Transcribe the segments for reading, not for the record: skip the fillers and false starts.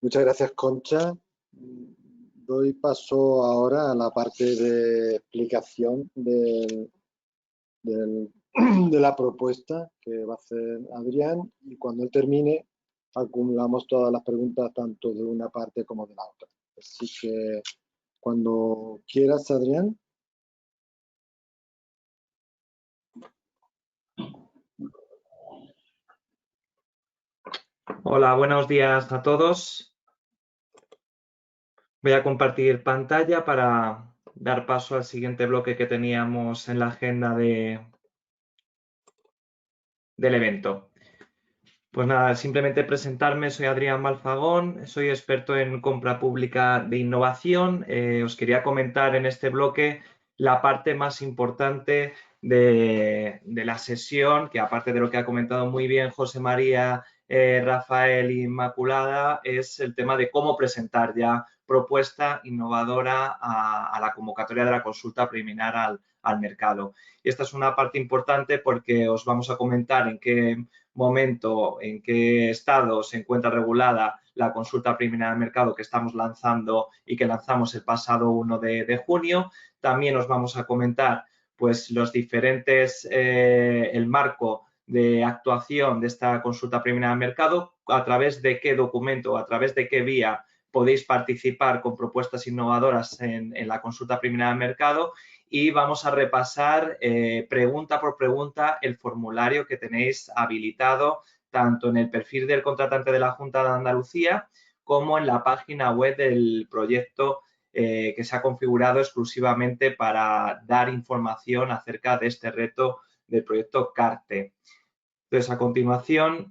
Muchas gracias, Concha. Doy paso ahora a la parte de explicación del- de la propuesta que va a hacer Adrián, y cuando él termine acumulamos todas las preguntas tanto de una parte como de la otra. Así que cuando quieras, Adrián. Hola, buenos días a todos. Voy a compartir pantalla para dar paso al siguiente bloque que teníamos en la agenda del evento. Pues nada, simplemente presentarme, soy Adrián Malfagón, soy experto en compra pública de innovación. Os quería comentar en este bloque la parte más importante de la sesión, que aparte de lo que ha comentado muy bien José María, Rafael y Inmaculada, es el tema de cómo presentar ya propuesta innovadora a la convocatoria de la consulta preliminar al mercado. Y esta es una parte importante porque os vamos a comentar en qué momento, en qué estado se encuentra regulada la consulta preliminar al mercado que estamos lanzando y que lanzamos el pasado 1 de junio. También os vamos a comentar pues los diferentes, el marco de actuación de esta consulta preliminar al mercado, a través de qué documento, a través de qué vía podéis participar con propuestas innovadoras en la consulta preliminar al mercado, y vamos a repasar pregunta por pregunta el formulario que tenéis habilitado tanto en el perfil del contratante de la Junta de Andalucía como en la página web del proyecto que se ha configurado exclusivamente para dar información acerca de este reto del proyecto CARTE. Entonces, a continuación,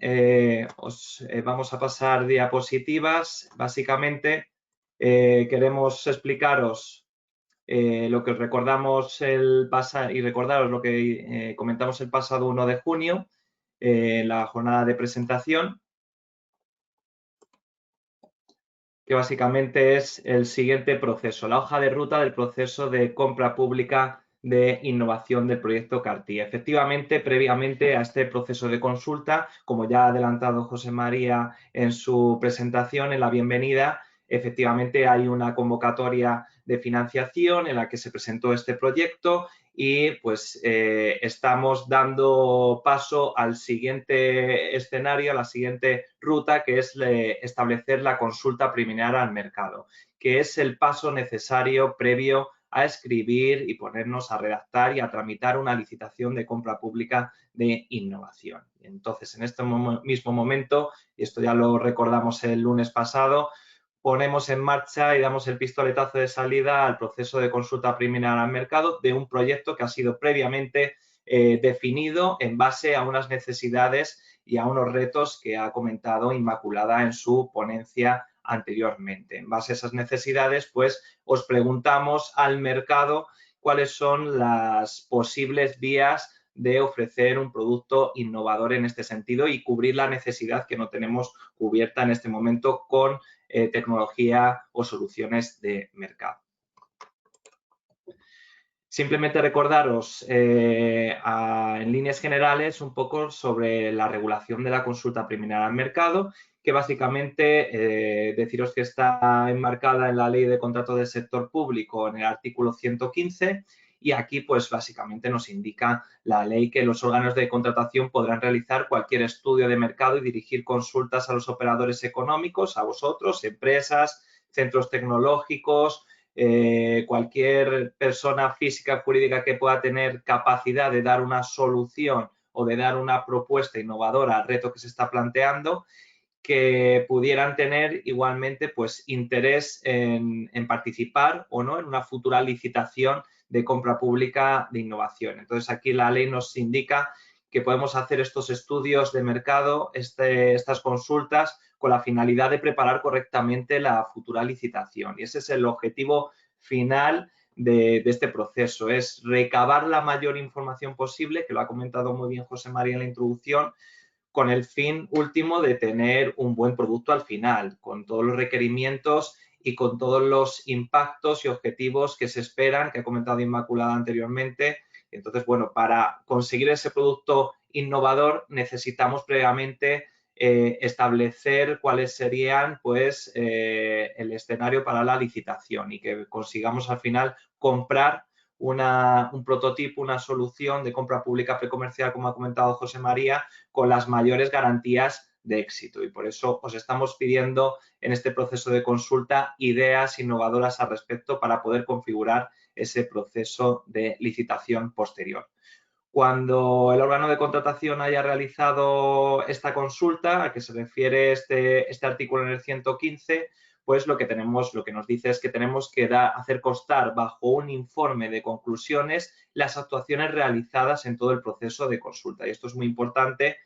vamos a pasar diapositivas. Básicamente, queremos explicaros lo que os recordamos y recordaros lo que comentamos el pasado 1 de junio, la jornada de presentación, que básicamente es el siguiente proceso, la hoja de ruta del proceso de compra pública de innovación del proyecto CARTI. Efectivamente, previamente a este proceso de consulta, como ya ha adelantado José María en su presentación, en la bienvenida, efectivamente hay una convocatoria de financiación en la que se presentó este proyecto y pues estamos dando paso al siguiente escenario, a la siguiente ruta, que es establecer la consulta preliminar al mercado, que es el paso necesario previo a escribir y ponernos a redactar y a tramitar una licitación de compra pública de innovación. Entonces, en este mismo momento, y esto ya lo recordamos el lunes pasado, ponemos en marcha y damos el pistoletazo de salida al proceso de consulta preliminar al mercado de un proyecto que ha sido previamente definido en base a unas necesidades y a unos retos que ha comentado Inmaculada en su ponencia anteriormente. En base a esas necesidades, pues os preguntamos al mercado cuáles son las posibles vías de ofrecer un producto innovador en este sentido y cubrir la necesidad que no tenemos cubierta en este momento con tecnología o soluciones de mercado. Simplemente recordaros en líneas generales un poco sobre la regulación de la consulta preliminar al mercado, que básicamente deciros que está enmarcada en la Ley de Contrato del Sector Público en el artículo 115, y aquí pues básicamente nos indica la ley que los órganos de contratación podrán realizar cualquier estudio de mercado y dirigir consultas a los operadores económicos, a vosotros, empresas, centros tecnológicos, cualquier persona física, jurídica que pueda tener capacidad de dar una solución o de dar una propuesta innovadora al reto que se está planteando, que pudieran tener igualmente pues interés en participar o no en una futura licitación de compra pública de innovación. Entonces, aquí la ley nos indica que podemos hacer estos estudios de mercado, estas consultas, con la finalidad de preparar correctamente la futura licitación. Y ese es el objetivo final de este proceso, es recabar la mayor información posible, que lo ha comentado muy bien José María en la introducción, con el fin último de tener un buen producto al final, con todos los requerimientos y con todos los impactos y objetivos que se esperan, que ha comentado Inmaculada anteriormente. Entonces, bueno, para conseguir ese producto innovador necesitamos previamente establecer cuáles serían pues, el escenario para la licitación y que consigamos al final comprar un prototipo, una solución de compra pública precomercial, como ha comentado José María, con las mayores garantías de éxito. Y por eso os estamos pidiendo en este proceso de consulta ideas innovadoras al respecto para poder configurar ese proceso de licitación posterior. Cuando el órgano de contratación haya realizado esta consulta, a que se refiere este artículo en el 115, pues lo que nos dice es que tenemos que hacer constar bajo un informe de conclusiones las actuaciones realizadas en todo el proceso de consulta. Y esto es muy importante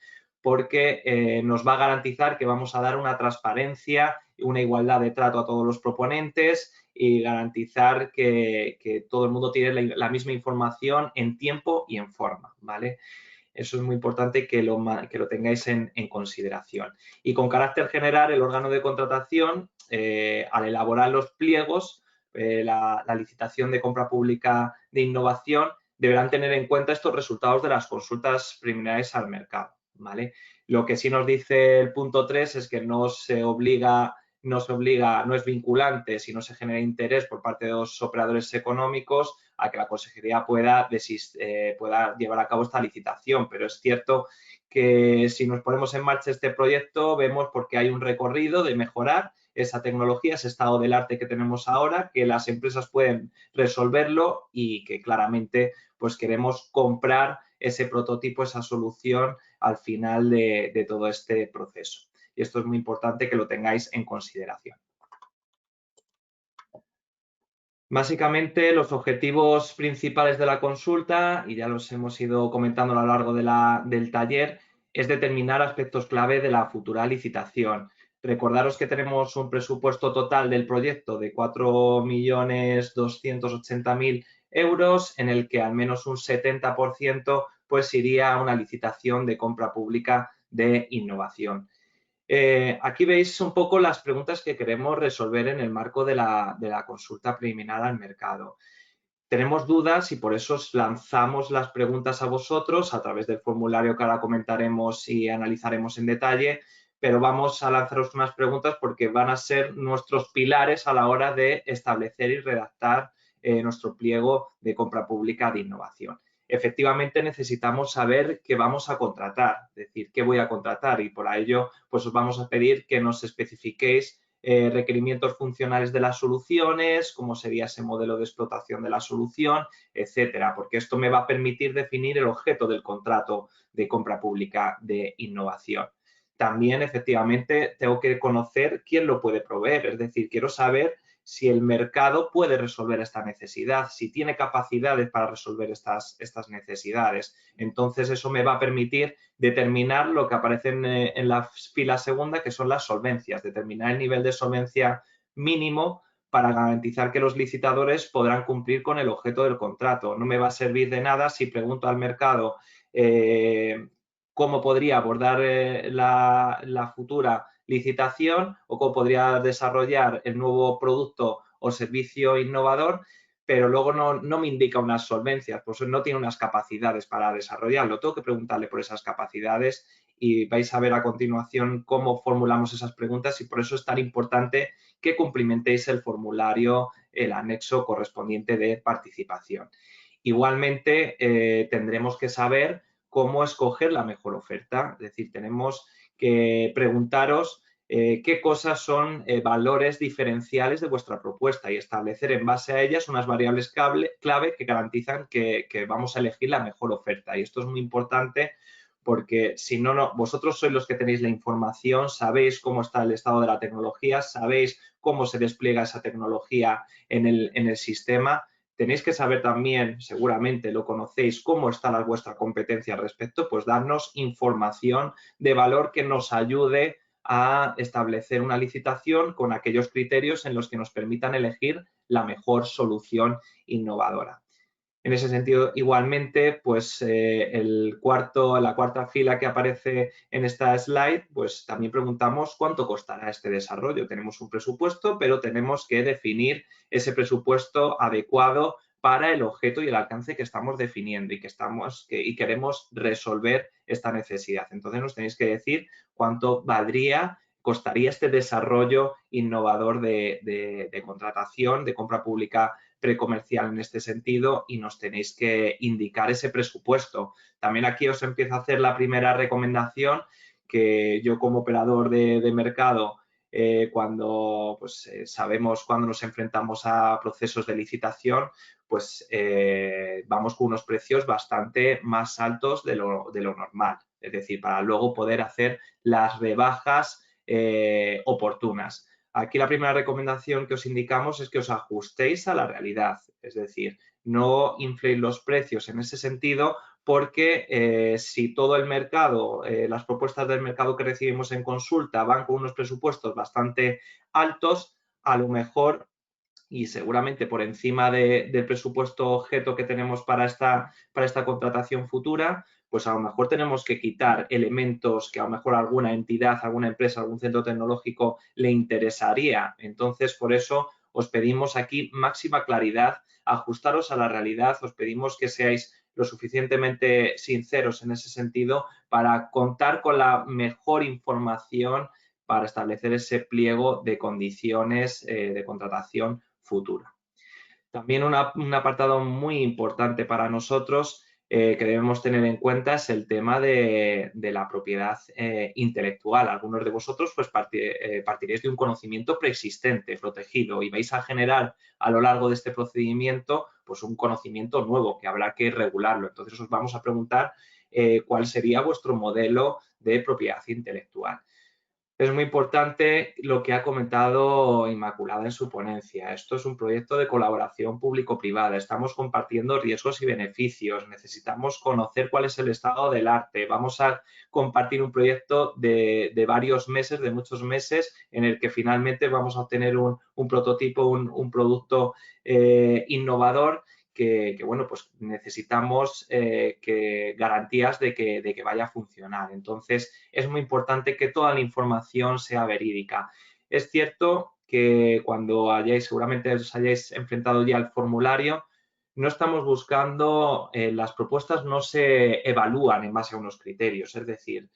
porque nos va a garantizar que vamos a dar una transparencia y una igualdad de trato a todos los proponentes y garantizar que todo el mundo tiene la misma información en tiempo y en forma, ¿vale? Eso es muy importante que lo tengáis en consideración. Y con carácter general, el órgano de contratación, al elaborar los pliegos, la licitación de compra pública de innovación, deberán tener en cuenta estos resultados de las consultas preliminares al mercado, ¿vale? Lo que sí nos dice el punto 3 es que no es vinculante si no se genera interés por parte de los operadores económicos a que la consejería pueda llevar a cabo esta licitación, pero es cierto que si nos ponemos en marcha este proyecto vemos porque hay un recorrido de mejorar esa tecnología, ese estado del arte que tenemos ahora, que las empresas pueden resolverlo y que claramente pues queremos comprar ese prototipo, esa solución al final de todo este proceso. Y esto es muy importante que lo tengáis en consideración. Básicamente, los objetivos principales de la consulta, y ya los hemos ido comentando a lo largo del taller, es determinar aspectos clave de la futura licitación. Recordaros que tenemos un presupuesto total del proyecto de 4.280.000 euros, en el que al menos un 70% pues iría a una licitación de compra pública de innovación. Aquí veis un poco las preguntas que queremos resolver en el marco de la consulta preliminar al mercado. Tenemos dudas y por eso os lanzamos las preguntas a vosotros a través del formulario que ahora comentaremos y analizaremos en detalle, pero vamos a lanzaros unas preguntas porque van a ser nuestros pilares a la hora de establecer y redactar nuestro pliego de compra pública de innovación. Efectivamente necesitamos saber qué vamos a contratar, es decir, qué voy a contratar y por ello pues os vamos a pedir que nos especifiquéis requerimientos funcionales de las soluciones, cómo sería ese modelo de explotación de la solución, etcétera, porque esto me va a permitir definir el objeto del contrato de compra pública de innovación. También, efectivamente, tengo que conocer quién lo puede proveer, es decir, quiero saber si el mercado puede resolver esta necesidad, si tiene capacidades para resolver estas necesidades. Entonces, eso me va a permitir determinar lo que aparece en la fila segunda, que son las solvencias, determinar el nivel de solvencia mínimo para garantizar que los licitadores podrán cumplir con el objeto del contrato. No me va a servir de nada si pregunto al mercado cómo podría abordar la futura licitación o cómo podría desarrollar el nuevo producto o servicio innovador, pero luego no me indica unas solvencias, pues no tiene unas capacidades para desarrollarlo. Tengo que preguntarle por esas capacidades y vais a ver a continuación cómo formulamos esas preguntas y por eso es tan importante que cumplimentéis el formulario, el anexo correspondiente de participación. Igualmente, tendremos que saber cómo escoger la mejor oferta, es decir, tenemos que preguntaros qué cosas son valores diferenciales de vuestra propuesta y establecer en base a ellas unas variables clave que garantizan que vamos a elegir la mejor oferta. Y esto es muy importante porque si no, vosotros sois los que tenéis la información, sabéis cómo está el estado de la tecnología, sabéis cómo se despliega esa tecnología en el sistema. Tenéis que saber también, seguramente lo conocéis, cómo está vuestra competencia al respecto, pues darnos información de valor que nos ayude a establecer una licitación con aquellos criterios en los que nos permitan elegir la mejor solución innovadora. En ese sentido, igualmente, pues la cuarta fila que aparece en esta slide, pues también preguntamos cuánto costará este desarrollo. Tenemos un presupuesto, pero tenemos que definir ese presupuesto adecuado para el objeto y el alcance que estamos definiendo y queremos resolver esta necesidad. Entonces nos tenéis que decir cuánto costaría este desarrollo innovador de contratación, de compra pública precomercial en este sentido, y nos tenéis que indicar ese presupuesto. También aquí os empiezo a hacer la primera recomendación, que yo como operador de mercado, cuando sabemos cuando nos enfrentamos a procesos de licitación, pues vamos con unos precios bastante más altos de lo normal. Es decir, para luego poder hacer las rebajas oportunas. Aquí la primera recomendación que os indicamos es que os ajustéis a la realidad, es decir, no infléis los precios en ese sentido, porque si todo el mercado, las propuestas del mercado que recibimos en consulta van con unos presupuestos bastante altos, a lo mejor y seguramente por encima del presupuesto objeto que tenemos para esta contratación futura, pues a lo mejor tenemos que quitar elementos que a lo mejor a alguna entidad, alguna empresa, algún centro tecnológico le interesaría. Entonces, por eso os pedimos aquí máxima claridad, ajustaros a la realidad, os pedimos que seáis lo suficientemente sinceros en ese sentido para contar con la mejor información para establecer ese pliego de condiciones de contratación futura. También un apartado muy importante para nosotros que debemos tener en cuenta es el tema de la propiedad intelectual. Algunos de vosotros pues partiréis de un conocimiento preexistente, protegido, y vais a generar a lo largo de este procedimiento pues un conocimiento nuevo que habrá que regularlo. Entonces os vamos a preguntar cuál sería vuestro modelo de propiedad intelectual. Es muy importante lo que ha comentado Inmaculada en su ponencia. Esto es un proyecto de colaboración público-privada. Estamos compartiendo riesgos y beneficios. Necesitamos conocer cuál es el estado del arte. Vamos a compartir un proyecto de varios meses, de muchos meses, en el que finalmente vamos a obtener un prototipo, un producto innovador bueno, pues necesitamos garantías de que vaya a funcionar. Entonces, es muy importante que toda la información sea verídica. Es cierto que cuando seguramente os hayáis enfrentado ya al formulario, no estamos buscando, las propuestas no se evalúan en base a unos criterios, es decir,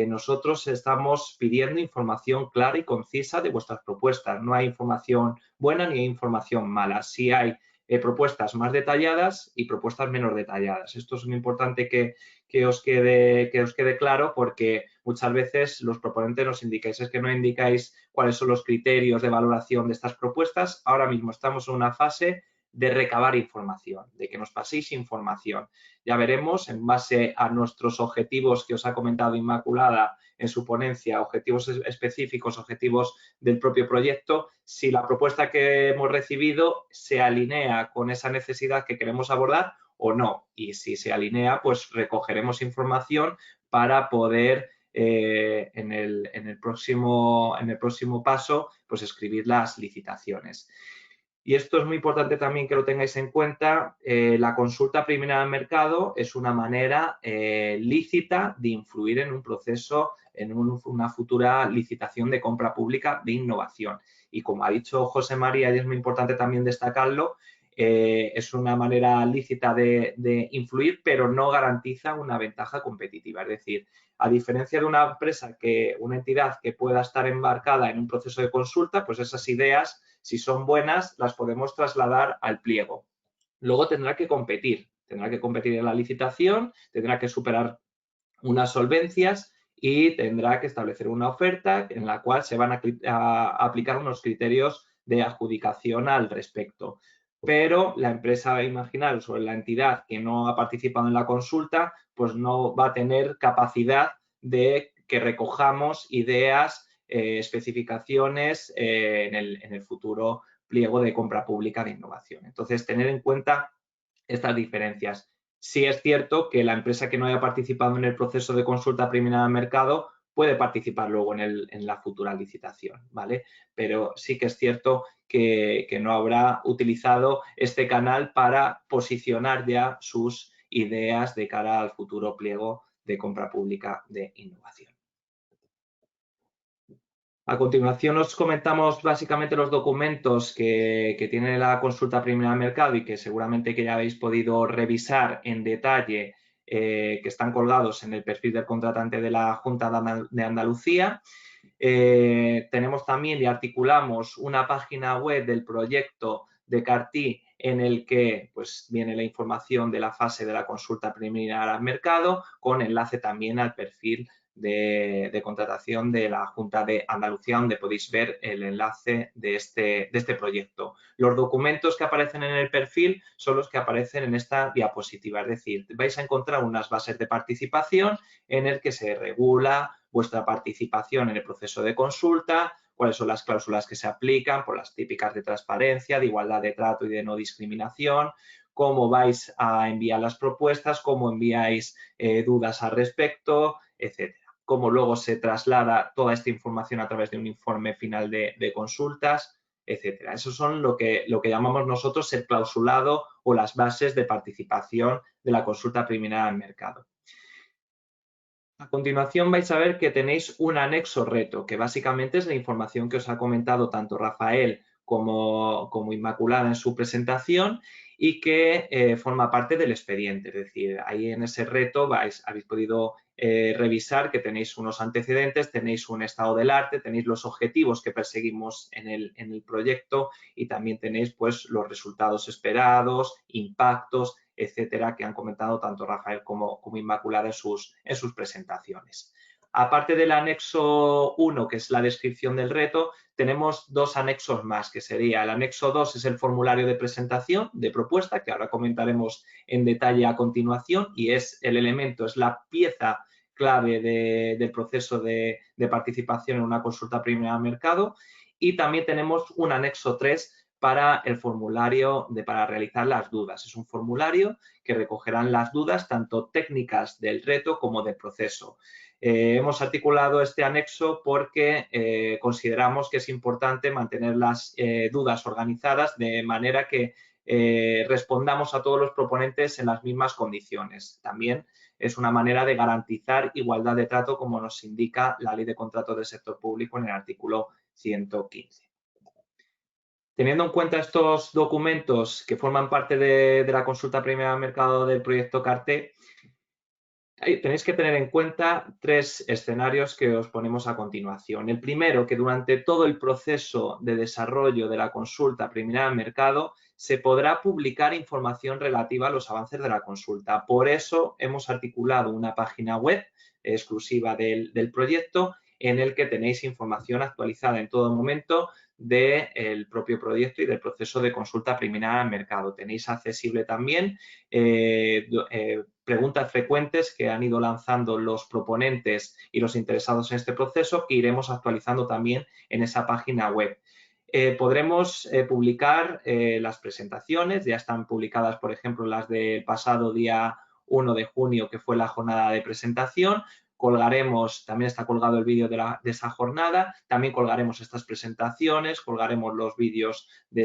nosotros estamos pidiendo información clara y concisa de vuestras propuestas. No hay información buena ni hay información mala. Sí hay propuestas más detalladas y propuestas menos detalladas. Esto es muy importante que os quede claro, porque muchas veces los proponentes nos indicáis, es que no indicáis cuáles son los criterios de valoración de estas propuestas. Ahora mismo estamos en una fase de recabar información, de que nos paséis información. Ya veremos, en base a nuestros objetivos que os ha comentado Inmaculada en su ponencia, objetivos específicos, objetivos del propio proyecto, si la propuesta que hemos recibido se alinea con esa necesidad que queremos abordar o no. Y si se alinea, pues recogeremos información para poder en el próximo paso, pues escribir las licitaciones. Y esto es muy importante también que lo tengáis en cuenta. La consulta preliminar al mercado es una manera lícita de influir en un proceso, en una futura licitación de compra pública de innovación. Y como ha dicho José María, y es muy importante también destacarlo, es una manera lícita de influir, pero no garantiza una ventaja competitiva. Es decir, a diferencia de una entidad que pueda estar embarcada en un proceso de consulta, pues esas ideas, si son buenas, las podemos trasladar al pliego. Luego tendrá que competir en la licitación, tendrá que superar unas solvencias y tendrá que establecer una oferta en la cual se van a aplicar unos criterios de adjudicación al respecto. Pero la empresa, imaginaros, o la entidad que no ha participado en la consulta, pues no va a tener capacidad de que recojamos ideas, especificaciones en el futuro pliego de compra pública de innovación. Entonces, tener en cuenta estas diferencias. Sí es cierto que la empresa que no haya participado en el proceso de consulta preliminar al mercado puede participar luego en la futura licitación, ¿vale? Pero sí que es cierto que no habrá utilizado este canal para posicionar ya sus ideas de cara al futuro pliego de compra pública de innovación. A continuación os comentamos básicamente los documentos que tiene la consulta preliminar al mercado y que seguramente que ya habéis podido revisar en detalle, que están colgados en el perfil del contratante de la Junta de Andalucía. Tenemos también y articulamos una página web del proyecto de Cartí en el que pues, viene la información de la fase de la consulta preliminar al mercado con enlace también al perfil de contratación de la Junta de Andalucía, donde podéis ver el enlace de este proyecto. Los documentos que aparecen en el perfil son los que aparecen en esta diapositiva, es decir, vais a encontrar unas bases de participación en el que se regula vuestra participación en el proceso de consulta, cuáles son las cláusulas que se aplican, por las típicas de transparencia, de igualdad de trato y de no discriminación, cómo vais a enviar las propuestas, cómo enviáis dudas al respecto, etcétera. Cómo luego se traslada toda esta información a través de un informe final de consultas, etcétera. Eso son lo que llamamos nosotros el clausulado o las bases de participación de la consulta preliminar al mercado. A continuación vais a ver que tenéis un anexo reto, que básicamente es la información que os ha comentado tanto Rafael como Inmaculada en su presentación y que forma parte del expediente. Es decir, ahí en ese reto habéis podido revisar que tenéis unos antecedentes, tenéis un estado del arte, tenéis los objetivos que perseguimos en el proyecto y también tenéis pues, los resultados esperados, impactos, etcétera, que han comentado tanto Rafael como Inmaculada en sus presentaciones. Aparte del anexo 1, que es la descripción del reto, tenemos dos anexos más, que sería el anexo 2 es el formulario de presentación de propuesta, que ahora comentaremos en detalle a continuación, y es el elemento, es la pieza clave del proceso de participación en una consulta preliminar al mercado. Y también tenemos un anexo 3 para el formulario para realizar las dudas. Es un formulario que recogerán las dudas tanto técnicas del reto como del proceso. Hemos articulado este anexo porque consideramos que es importante mantener las dudas organizadas de manera que respondamos a todos los proponentes en las mismas condiciones. También es una manera de garantizar igualdad de trato como nos indica la Ley de Contratos del Sector Público en el artículo 115. Teniendo en cuenta estos documentos que forman parte de la consulta preliminar al mercado del proyecto CARTE, tenéis que tener en cuenta tres escenarios que os ponemos a continuación. El primero, que durante todo el proceso de desarrollo de la consulta preliminar al mercado se podrá publicar información relativa a los avances de la consulta. Por eso hemos articulado una página web exclusiva del proyecto en el que tenéis información actualizada en todo momento del propio proyecto y del proceso de consulta preliminar al mercado. Tenéis accesible también preguntas frecuentes que han ido lanzando los proponentes y los interesados en este proceso que iremos actualizando también en esa página web. Podremos publicar las presentaciones, ya están publicadas, por ejemplo, las del pasado día 1 de junio, que fue la jornada de presentación. Colgaremos, también está colgado el vídeo de esa jornada, también colgaremos estas presentaciones, colgaremos los vídeos de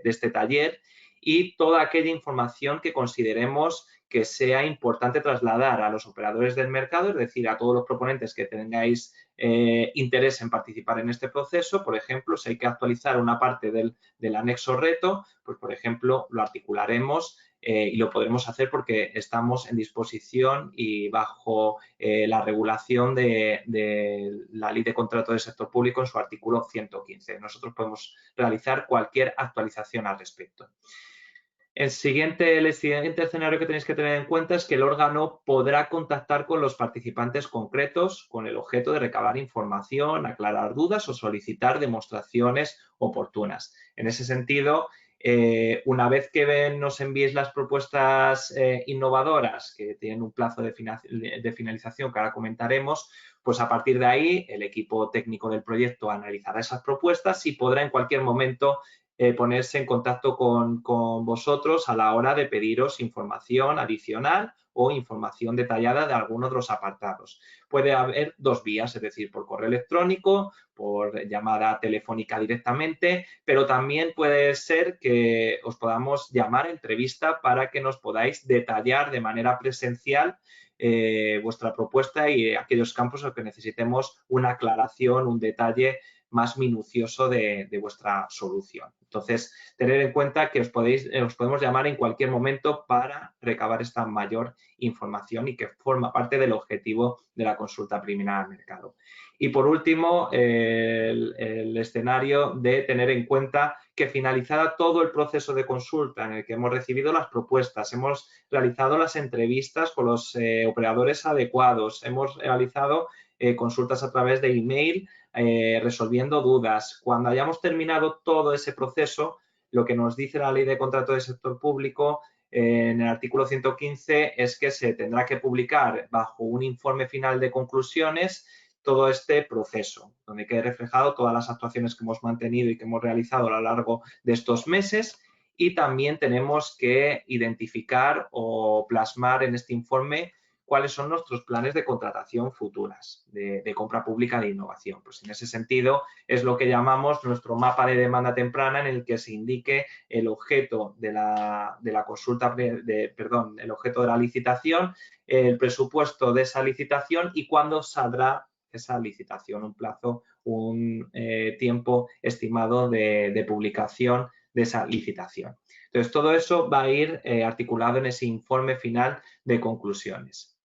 este taller y toda aquella información que consideremos que sea importante trasladar a los operadores del mercado, es decir, a todos los proponentes que tengáis interés en participar en este proceso. Por ejemplo, si hay que actualizar una parte del anexo reto, pues por ejemplo, lo articularemos y lo podremos hacer porque estamos en disposición y bajo la regulación de la Ley de Contrato del Sector Público en su artículo 115. Nosotros podemos realizar cualquier actualización al respecto. El siguiente escenario que tenéis que tener en cuenta es que el órgano podrá contactar con los participantes concretos con el objeto de recabar información, aclarar dudas o solicitar demostraciones oportunas. En ese sentido, una vez que nos enviéis las propuestas innovadoras que tienen un plazo de finalización que ahora comentaremos, pues a partir de ahí el equipo técnico del proyecto analizará esas propuestas y podrá en cualquier momento ponerse en contacto con vosotros a la hora de pediros información adicional o información detallada de algunos de los apartados. Puede haber dos vías, es decir, por correo electrónico, por llamada telefónica directamente, pero también puede ser que os podamos llamar a entrevista para que nos podáis detallar de manera presencial vuestra propuesta y aquellos campos en los que necesitemos una aclaración, un detalle más minucioso de vuestra solución. Entonces, tener en cuenta que os podemos llamar en cualquier momento para recabar esta mayor información y que forma parte del objetivo de la consulta preliminar al mercado. Y por último, el escenario de tener en cuenta que finalizada todo el proceso de consulta en el que hemos recibido las propuestas, hemos realizado las entrevistas con los operadores adecuados, hemos realizado consultas a través de email, resolviendo dudas. Cuando hayamos terminado todo ese proceso, lo que nos dice la Ley de Contrato del Sector Público en el artículo 115 es que se tendrá que publicar bajo un informe final de conclusiones todo este proceso, donde quede reflejado todas las actuaciones que hemos mantenido y que hemos realizado a lo largo de estos meses, y también tenemos que identificar o plasmar en este informe cuáles son nuestros planes de contratación futuras, de compra pública de innovación. Pues en ese sentido es lo que llamamos nuestro mapa de demanda temprana, en el que se indique el objeto de la consulta, el objeto de la licitación, el presupuesto de esa licitación y cuándo saldrá esa licitación, un plazo, un tiempo estimado de publicación de esa licitación. Entonces, todo eso va a ir articulado en ese informe final de conclusiones.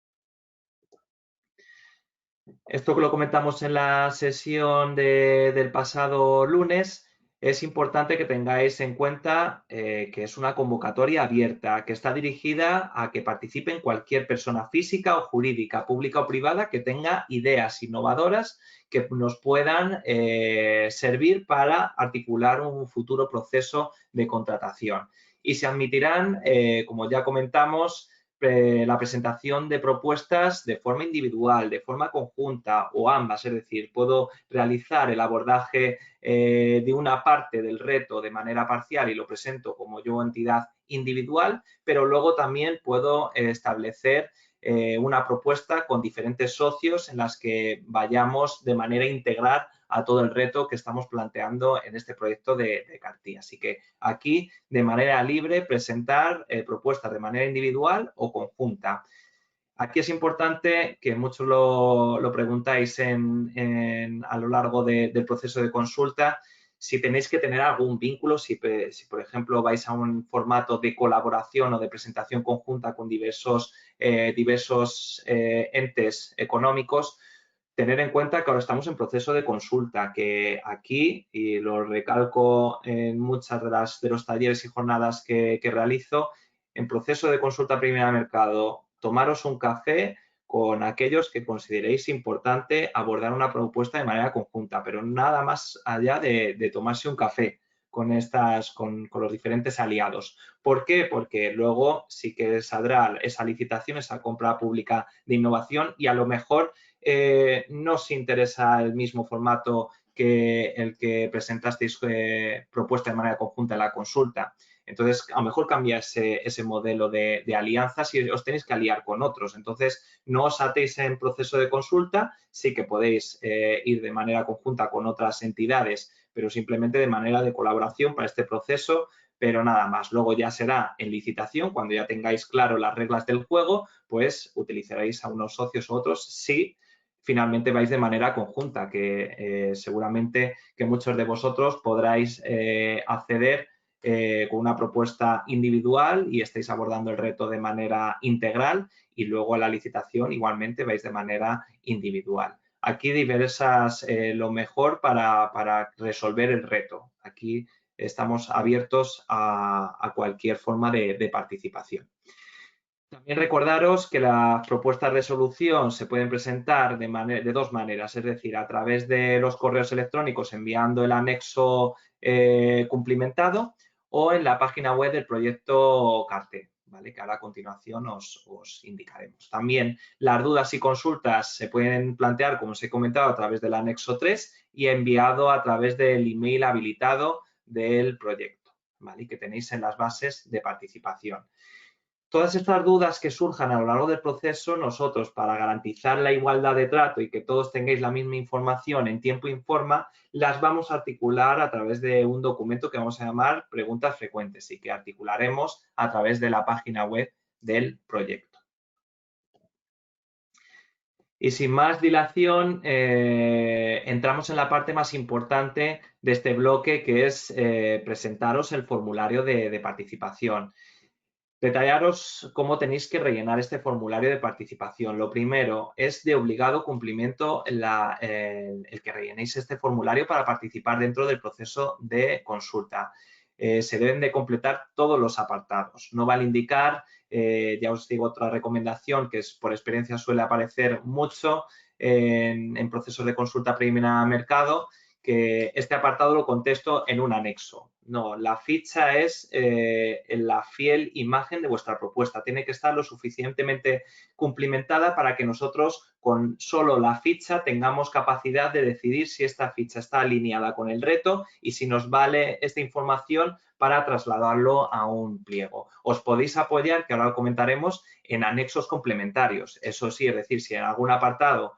Esto que lo comentamos en la sesión del pasado lunes, es importante que tengáis en cuenta que es una convocatoria abierta, que está dirigida a que participen cualquier persona física o jurídica, pública o privada, que tenga ideas innovadoras que nos puedan servir para articular un futuro proceso de contratación. Y se admitirán, como ya comentamos, la presentación de propuestas de forma individual, de forma conjunta o ambas, es decir, puedo realizar el abordaje de una parte del reto de manera parcial y lo presento como yo entidad individual, pero luego también puedo establecer una propuesta con diferentes socios en las que vayamos de manera integral a todo el reto que estamos planteando en este proyecto de Cartí. Así que aquí, de manera libre, presentar propuestas de manera individual o conjunta. Aquí es importante, que muchos lo preguntáis a lo largo del proceso de consulta, si tenéis que tener algún vínculo, si por ejemplo vais a un formato de colaboración o de presentación conjunta con diversos entes económicos, tener en cuenta que ahora estamos en proceso de consulta, que aquí, y lo recalco en muchas de los talleres y jornadas que realizo, en proceso de consulta preliminar de mercado, tomaros un café con aquellos que consideréis importante abordar una propuesta de manera conjunta, pero nada más allá de tomarse un café con los diferentes aliados. ¿Por qué? Porque luego sí que saldrá esa licitación, esa compra pública de innovación, y a lo mejor no os interesa el mismo formato que el que presentasteis propuesta de manera conjunta en la consulta. Entonces, a lo mejor cambia ese modelo de alianzas y os tenéis que aliar con otros. Entonces, no os atéis en proceso de consulta, sí que podéis ir de manera conjunta con otras entidades, pero simplemente de manera de colaboración para este proceso, pero nada más. Luego ya será en licitación, cuando ya tengáis claro las reglas del juego, pues utilizaréis a unos socios u otros si finalmente vais de manera conjunta, que seguramente que muchos de vosotros podráis acceder con una propuesta individual y estáis abordando el reto de manera integral, y luego a la licitación igualmente vais de manera individual. Aquí lo mejor para resolver el reto. Aquí estamos abiertos a cualquier forma de participación. También recordaros que las propuestas de resolución se pueden presentar de dos maneras, es decir, a través de los correos electrónicos enviando el anexo cumplimentado, o en la página web del proyecto CARTE, ¿vale? Que ahora a continuación os indicaremos. También las dudas y consultas se pueden plantear, como os he comentado, a través del anexo 3 y enviado a través del email habilitado del proyecto, ¿vale? Y que tenéis en las bases de participación. Todas estas dudas que surjan a lo largo del proceso, nosotros, para garantizar la igualdad de trato y que todos tengáis la misma información en tiempo y forma, las vamos a articular a través de un documento que vamos a llamar preguntas frecuentes y que articularemos a través de la página web del proyecto. Y sin más dilación, entramos en la parte más importante de este bloque, que es presentaros el formulario de participación. Detallaros cómo tenéis que rellenar este formulario de participación. Lo primero, es de obligado cumplimiento el que rellenéis este formulario para participar dentro del proceso de consulta. Se deben de completar todos los apartados. No vale indicar, ya os digo otra recomendación que es por experiencia suele aparecer mucho en procesos de consulta preliminar al mercado, que este apartado lo contesto en un anexo. No, la ficha es la fiel imagen de vuestra propuesta. Tiene que estar lo suficientemente cumplimentada para que nosotros con solo la ficha tengamos capacidad de decidir si esta ficha está alineada con el reto y si nos vale esta información para trasladarlo a un pliego. Os podéis apoyar, que ahora lo comentaremos, en anexos complementarios. Eso sí, es decir, si en algún apartado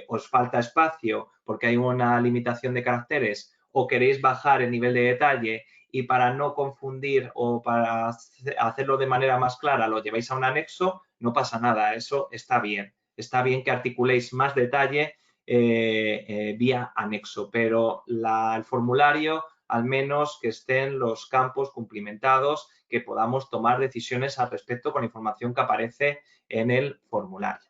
os falta espacio porque hay una limitación de caracteres o queréis bajar el nivel de detalle y para no confundir o para hacerlo de manera más clara lo lleváis a un anexo, no pasa nada, eso está bien. Está bien que articuléis más detalle vía anexo, pero el formulario, al menos que estén los campos cumplimentados, que podamos tomar decisiones al respecto con la información que aparece en el formulario.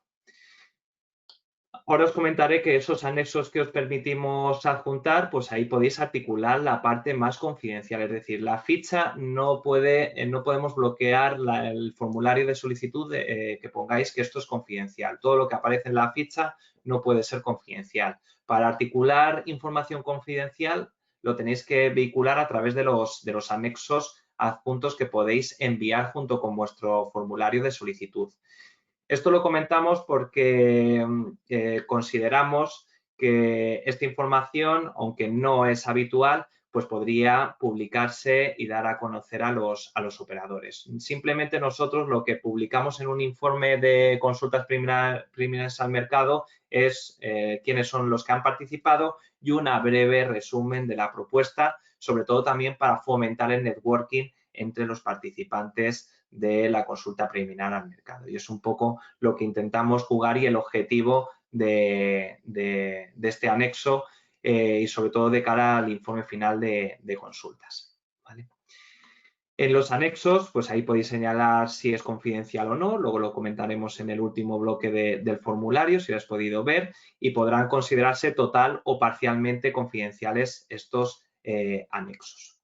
Ahora os comentaré que esos anexos que os permitimos adjuntar, pues ahí podéis articular la parte más confidencial, es decir, la ficha no podemos bloquear el formulario de solicitud que pongáis que esto es confidencial. Todo lo que aparece en la ficha no puede ser confidencial. Para articular información confidencial lo tenéis que vehicular a través de los anexos adjuntos que podéis enviar junto con vuestro formulario de solicitud. Esto lo comentamos porque consideramos que esta información, aunque no es habitual, pues podría publicarse y dar a conocer a los operadores. Simplemente nosotros lo que publicamos en un informe de consultas preliminares al mercado es quiénes son los que han participado y una breve resumen de la propuesta, sobre todo también para fomentar el networking entre los participantes de la consulta preliminar al mercado. Y es un poco lo que intentamos jugar y el objetivo de este anexo y sobre todo de cara al informe final de consultas. ¿Vale? En los anexos, pues ahí podéis señalar si es confidencial o no, luego lo comentaremos en el último bloque del formulario, si lo has podido ver, y podrán considerarse total o parcialmente confidenciales estos anexos.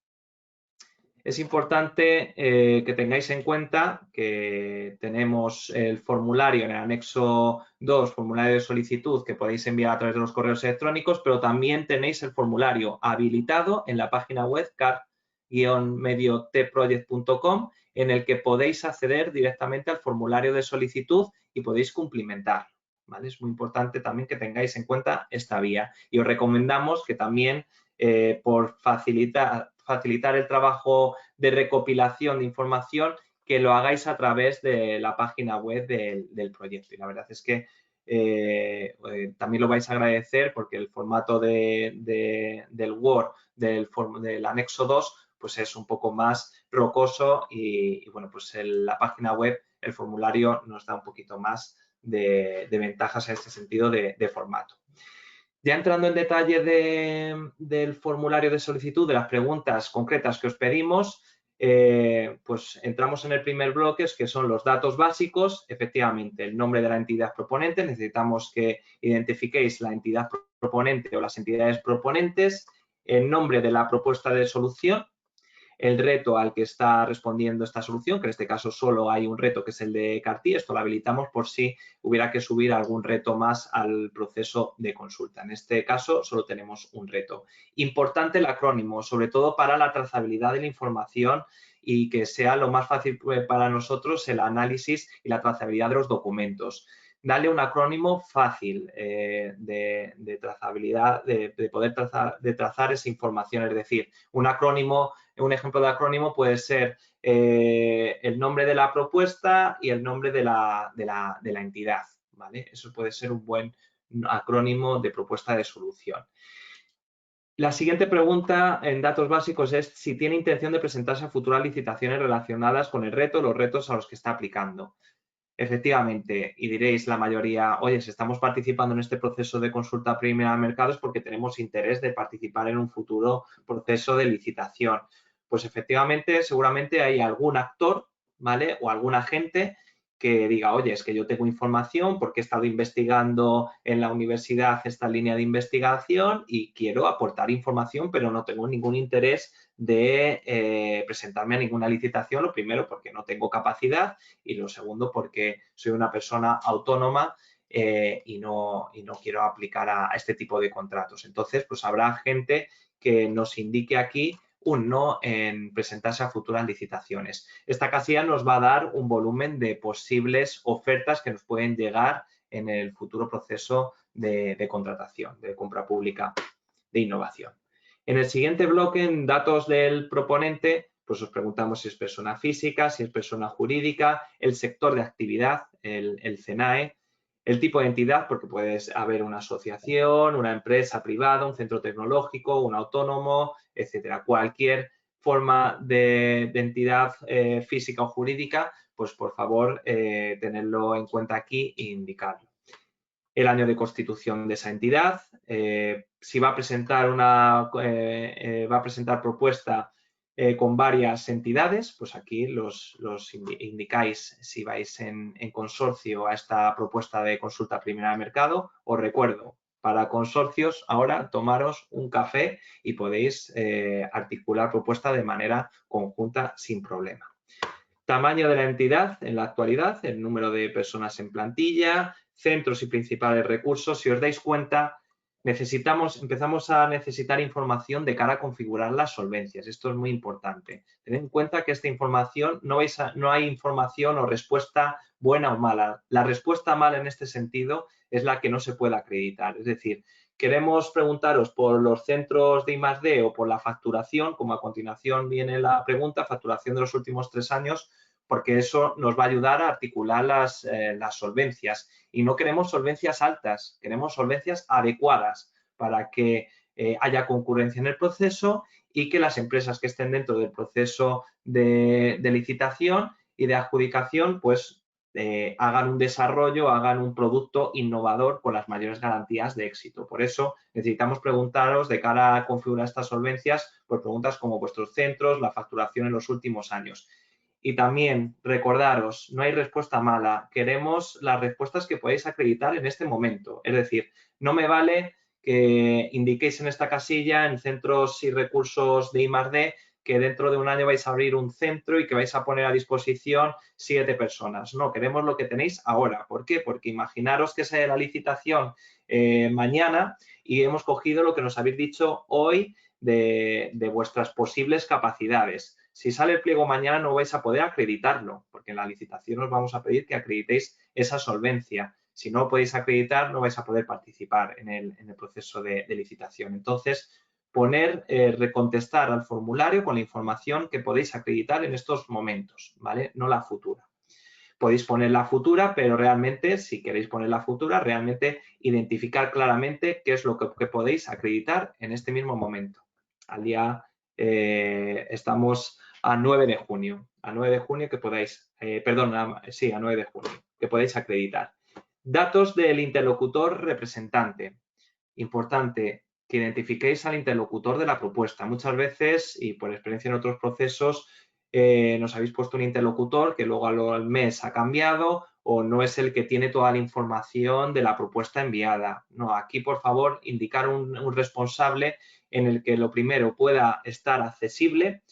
Es importante que tengáis en cuenta que tenemos el formulario en el anexo 2, formulario de solicitud, que podéis enviar a través de los correos electrónicos, pero también tenéis el formulario habilitado en la página web car-mediotproject.com, en el que podéis acceder directamente al formulario de solicitud y podéis cumplimentarlo. ¿Vale? Es muy importante también que tengáis en cuenta esta vía y os recomendamos que también por facilitar el trabajo de recopilación de información, que lo hagáis a través de la página web del proyecto. Y la verdad es que también lo vais a agradecer porque el formato del Word, del anexo 2, pues es un poco más rocoso y bueno, pues la página web, el formulario nos da un poquito más de ventajas en este sentido de formato. Ya entrando en detalle del formulario de solicitud, de las preguntas concretas que os pedimos, pues entramos en el primer bloque, que son los datos básicos. Efectivamente, el nombre de la entidad proponente. Necesitamos que identifiquéis la entidad proponente o las entidades proponentes, el nombre de la propuesta de solución, el reto al que está respondiendo esta solución, que en este caso solo hay un reto que es el de Cartier. Esto lo habilitamos por si hubiera que subir algún reto más al proceso de consulta. En este caso solo tenemos un reto. Importante el acrónimo, sobre todo para la trazabilidad de la información y que sea lo más fácil para nosotros el análisis y la trazabilidad de los documentos. Dale un acrónimo fácil de trazabilidad, de poder trazar esa información. Es decir, un ejemplo de acrónimo puede ser el nombre de la propuesta y el nombre de la entidad. ¿Vale? Eso puede ser un buen acrónimo de propuesta de solución. La siguiente pregunta en datos básicos es si tiene intención de presentarse a futuras licitaciones relacionadas con el reto o los retos a los que está aplicando. Efectivamente, y diréis la mayoría, oye, si estamos participando en este proceso de consulta preliminar al mercado es porque tenemos interés de participar en un futuro proceso de licitación. Pues efectivamente, seguramente hay algún actor, ¿vale? O algún agente que diga, oye, es que yo tengo información porque he estado investigando en la universidad esta línea de investigación y quiero aportar información, pero no tengo ningún interés de presentarme a ninguna licitación, lo primero porque no tengo capacidad y lo segundo porque soy una persona autónoma y no quiero aplicar a este tipo de contratos. Entonces, pues habrá gente que nos indique aquí un no en presentarse a futuras licitaciones. Esta casilla nos va a dar un volumen de posibles ofertas que nos pueden llegar en el futuro proceso de contratación, de compra pública de innovación. En el siguiente bloque, en datos del proponente, pues os preguntamos si es persona física, si es persona jurídica, el sector de actividad, el CENAE, el tipo de entidad, porque puedes haber una asociación, una empresa privada, un centro tecnológico, un autónomo, etcétera. Cualquier forma de entidad física o jurídica, pues por favor tenerlo en cuenta aquí e indicarlo. El año de constitución de esa entidad, si va a presentar propuesta con varias entidades, pues aquí los indicáis si vais en consorcio a esta propuesta de consulta preliminar de mercado. Os recuerdo, para consorcios ahora tomaros un café y podéis articular propuesta de manera conjunta sin problema. Tamaño de la entidad en la actualidad, el número de personas en plantilla, centros y principales recursos. Si os dais cuenta, empezamos a necesitar información de cara a configurar las solvencias. Esto es muy importante. Tened en cuenta que esta información, no hay información o respuesta buena o mala. La respuesta mala en este sentido es la que no se puede acreditar. Es decir, queremos preguntaros por los centros de I+D o por la facturación, como a continuación viene la pregunta, facturación de los últimos 3 años, porque eso nos va a ayudar a articular las solvencias. Y no queremos solvencias altas, queremos solvencias adecuadas para que haya concurrencia en el proceso y que las empresas que estén dentro del proceso de licitación y de adjudicación, pues hagan un desarrollo, hagan un producto innovador con las mayores garantías de éxito. Por eso necesitamos preguntaros de cara a configurar estas solvencias, pues preguntas como vuestros centros, la facturación en los últimos años. Y también recordaros, no hay respuesta mala, queremos las respuestas que podéis acreditar en este momento. Es decir, no me vale que indiquéis en esta casilla, en centros y recursos de I+D, que dentro de un año vais a abrir un centro y que vais a poner a disposición 7 personas. No, queremos lo que tenéis ahora. ¿Por qué? Porque imaginaros que sale la licitación mañana y hemos cogido lo que nos habéis dicho hoy de vuestras posibles capacidades. Si sale el pliego mañana no vais a poder acreditarlo, porque en la licitación os vamos a pedir que acreditéis esa solvencia. Si no podéis acreditar, no vais a poder participar en el proceso de licitación. Entonces, recontestar al formulario con la información que podéis acreditar en estos momentos, ¿vale? No la futura. Podéis poner la futura, pero realmente, si queréis poner la futura, realmente identificar claramente qué es lo que podéis acreditar en este mismo momento. Al día, estamos a 9 de junio. A 9 de junio que podáis, a 9 de junio, que podéis acreditar. Datos del interlocutor representante. Importante que identifiquéis al interlocutor de la propuesta. Muchas veces, y por experiencia en otros procesos, nos habéis puesto un interlocutor que luego al mes ha cambiado o no es el que tiene toda la información de la propuesta enviada. No, aquí, por favor, indicar un responsable en el que lo primero pueda estar accesible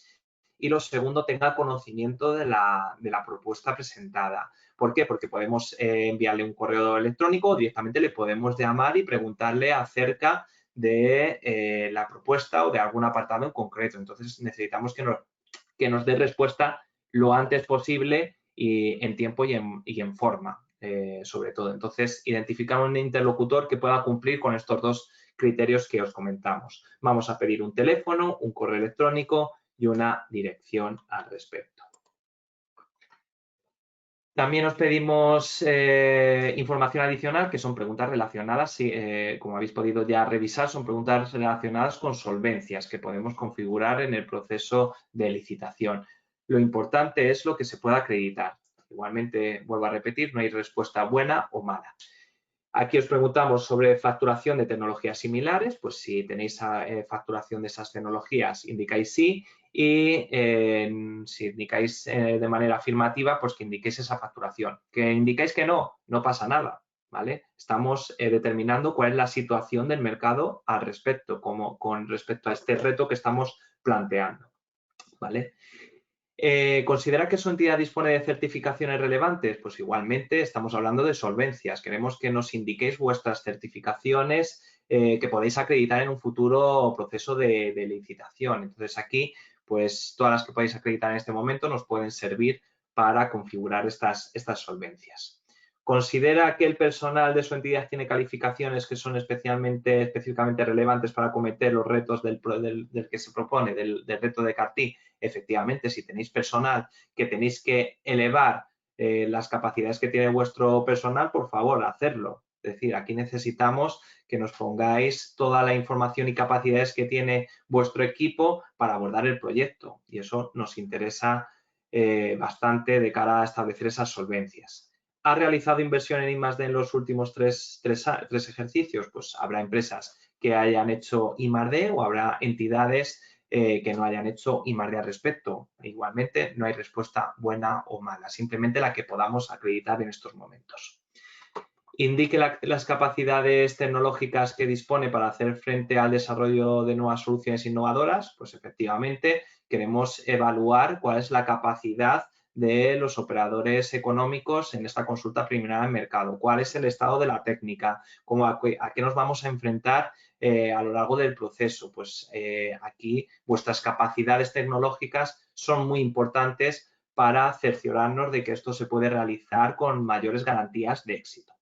y lo segundo tenga conocimiento de la propuesta presentada. ¿Por qué? Porque podemos enviarle un correo electrónico o directamente le podemos llamar y preguntarle acerca de la propuesta o de algún apartado en concreto. Entonces, necesitamos que nos dé respuesta lo antes posible y en tiempo y en forma, sobre todo. Entonces, identificar un interlocutor que pueda cumplir con estos dos criterios que os comentamos. Vamos a pedir un teléfono, un correo electrónico y una dirección al respecto. También os pedimos información adicional, que son preguntas relacionadas, como habéis podido ya revisar, son preguntas relacionadas con solvencias que podemos configurar en el proceso de licitación. Lo importante es lo que se pueda acreditar. Igualmente, vuelvo a repetir, no hay respuesta buena o mala. Aquí os preguntamos sobre facturación de tecnologías similares, pues si tenéis facturación de esas tecnologías, indicáis sí, y si indicáis de manera afirmativa, pues que indiquéis esa facturación. Que indicáis que no, no pasa nada, ¿vale? Estamos determinando cuál es la situación del mercado al respecto, con respecto a este reto que estamos planteando, ¿vale? ¿Considera que su entidad dispone de certificaciones relevantes? Pues igualmente estamos hablando de solvencias. Queremos que nos indiquéis vuestras certificaciones que podéis acreditar en un futuro proceso de licitación. Entonces aquí, pues todas las que podéis acreditar en este momento nos pueden servir para configurar estas solvencias. ¿Considera que el personal de su entidad tiene calificaciones que son específicamente relevantes para acometer los retos del que se propone, del reto de CAR-T? Efectivamente, si tenéis personal que tenéis que elevar las capacidades que tiene vuestro personal, por favor, hacerlo. Es decir, aquí necesitamos que nos pongáis toda la información y capacidades que tiene vuestro equipo para abordar el proyecto. Y eso nos interesa bastante de cara a establecer esas solvencias. ¿Ha realizado inversión en I+D en los últimos tres ejercicios? Pues habrá empresas que hayan hecho I+D o habrá entidades que no hayan hecho I+D al respecto. Igualmente, no hay respuesta buena o mala, simplemente la que podamos acreditar en estos momentos. Indique las capacidades tecnológicas que dispone para hacer frente al desarrollo de nuevas soluciones innovadoras. Pues efectivamente, queremos evaluar cuál es la capacidad de los operadores económicos en esta consulta preliminar al mercado, cuál es el estado de la técnica, a qué nos vamos a enfrentar a lo largo del proceso. Pues aquí vuestras capacidades tecnológicas son muy importantes para cerciorarnos de que esto se puede realizar con mayores garantías de éxito.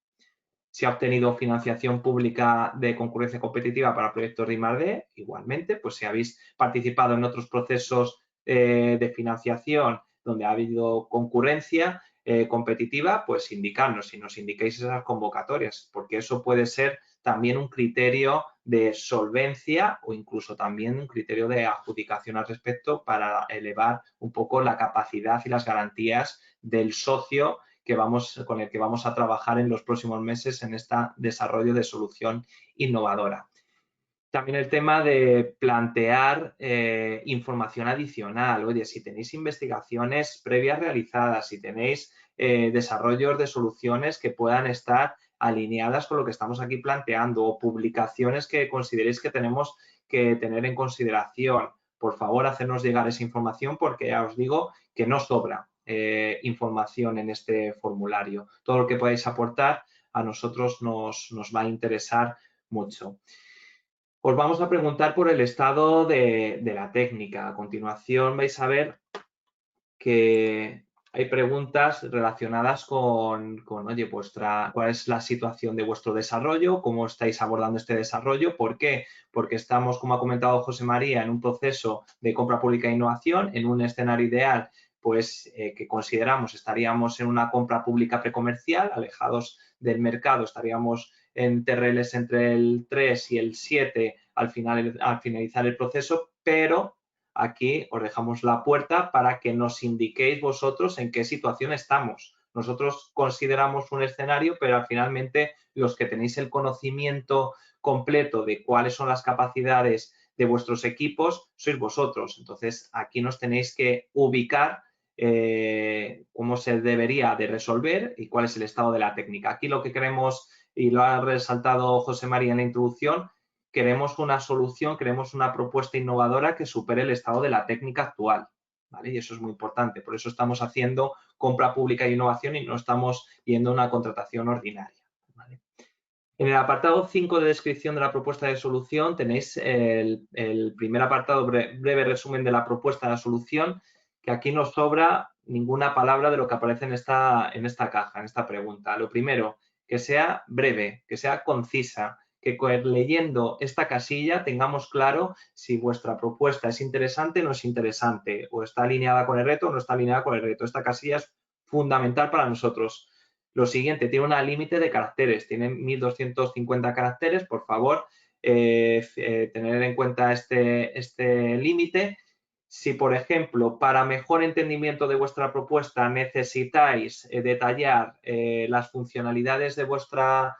Si ha obtenido financiación pública de concurrencia competitiva para proyectos de I+D, igualmente, pues si habéis participado en otros procesos de financiación donde ha habido concurrencia competitiva, pues indicarnos, si nos indiquéis esas convocatorias, porque eso puede ser también un criterio de solvencia o incluso también un criterio de adjudicación al respecto para elevar un poco la capacidad y las garantías del socio con el que vamos a trabajar en los próximos meses en este desarrollo de solución innovadora. También el tema de plantear información adicional. Oye, si tenéis investigaciones previas realizadas, si tenéis desarrollos de soluciones que puedan estar alineadas con lo que estamos aquí planteando o publicaciones que consideréis que tenemos que tener en consideración, por favor, hacernos llegar esa información porque ya os digo que no sobra información en este formulario. Todo lo que podáis aportar a nosotros nos va a interesar mucho. Os vamos a preguntar por el estado de la técnica. A continuación vais a ver que hay preguntas relacionadas con oye, cuál es la situación de vuestro desarrollo, cómo estáis abordando este desarrollo, ¿por qué? Porque estamos, como ha comentado José María, en un proceso de compra pública e innovación, en un escenario ideal, pues que consideramos estaríamos en una compra pública precomercial, alejados del mercado, estaríamos en TRLs entre el 3 y el 7 al finalizar el proceso, pero aquí os dejamos la puerta para que nos indiquéis vosotros en qué situación estamos. Nosotros consideramos un escenario, pero finalmente los que tenéis el conocimiento completo de cuáles son las capacidades de vuestros equipos sois vosotros. Entonces, aquí nos tenéis que ubicar cómo se debería de resolver y cuál es el estado de la técnica. Aquí lo que queremos, y lo ha resaltado José María en la introducción, queremos una solución, queremos una propuesta innovadora que supere el estado de la técnica actual, ¿vale? Y eso es muy importante. Por eso estamos haciendo compra pública e innovación y no estamos yendo a una contratación ordinaria, ¿vale? En el apartado 5 de descripción de la propuesta de solución tenéis el primer apartado, breve resumen de la propuesta de la solución, que aquí no sobra ninguna palabra de lo que aparece en esta caja, en esta pregunta. Lo primero, que sea breve, que sea concisa, que leyendo esta casilla tengamos claro si vuestra propuesta es interesante o no es interesante, o está alineada con el reto o no está alineada con el reto. Esta casilla es fundamental para nosotros. Lo siguiente, tiene un límite de caracteres, tiene 1250 caracteres, por favor, tener en cuenta este límite. Si, por ejemplo, para mejor entendimiento de vuestra propuesta necesitáis detallar las funcionalidades de vuestra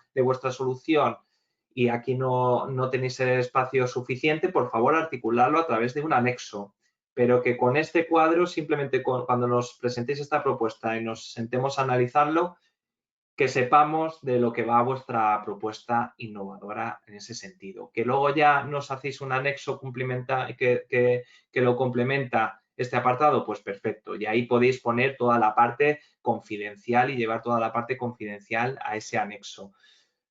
solución y aquí no tenéis el espacio suficiente, por favor, articularlo a través de un anexo. Pero que con este cuadro, simplemente cuando nos presentéis esta propuesta y nos sentemos a analizarlo, que sepamos de lo que va vuestra propuesta innovadora en ese sentido. Que luego ya nos hacéis un anexo que lo complementa este apartado, pues perfecto. Y ahí podéis poner toda la parte confidencial y llevar toda la parte confidencial a ese anexo.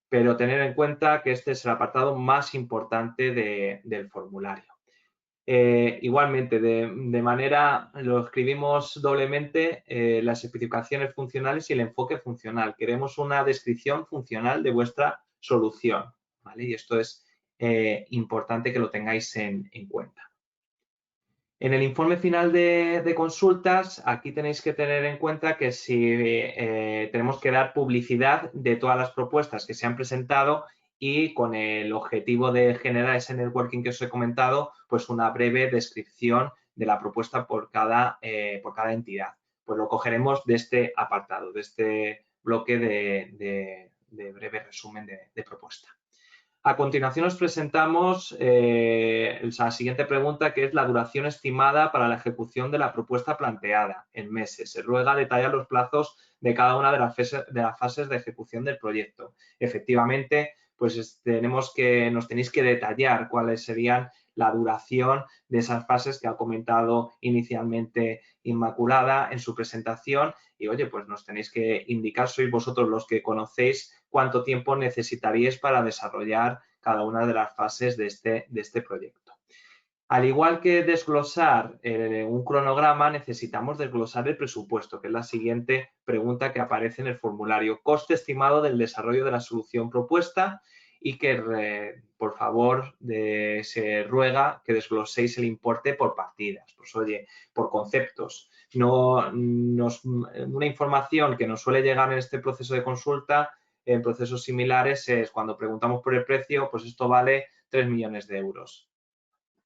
Pero tener en cuenta que este es el apartado más importante del formulario. Igualmente, de manera, lo escribimos doblemente, las especificaciones funcionales y el enfoque funcional. Queremos una descripción funcional de vuestra solución, ¿vale? Y esto es importante que lo tengáis en cuenta. En el informe final de consultas, aquí tenéis que tener en cuenta que si tenemos que dar publicidad de todas las propuestas que se han presentado y con el objetivo de generar ese networking que os he comentado, pues una breve descripción de la propuesta por cada entidad. Pues lo cogeremos de este apartado, de este bloque de breve resumen de propuesta. A continuación os presentamos la siguiente pregunta, que es la duración estimada para la ejecución de la propuesta planteada en meses. Se ruega detallar los plazos de cada una de las fases de ejecución del proyecto. Efectivamente, pues nos tenéis que detallar cuáles serían la duración de esas fases que ha comentado inicialmente Inmaculada en su presentación y, oye, pues nos tenéis que indicar, sois vosotros los que conocéis cuánto tiempo necesitaríais para desarrollar cada una de las fases de este proyecto. Al igual que desglosar un cronograma, necesitamos desglosar el presupuesto, que es la siguiente pregunta que aparece en el formulario. Coste estimado del desarrollo de la solución propuesta y que, por favor, se ruega que desgloséis el importe por partidas. Pues, oye, por conceptos. Una información que nos suele llegar en este proceso de consulta, en procesos similares, es cuando preguntamos por el precio, pues esto vale 3 millones de euros.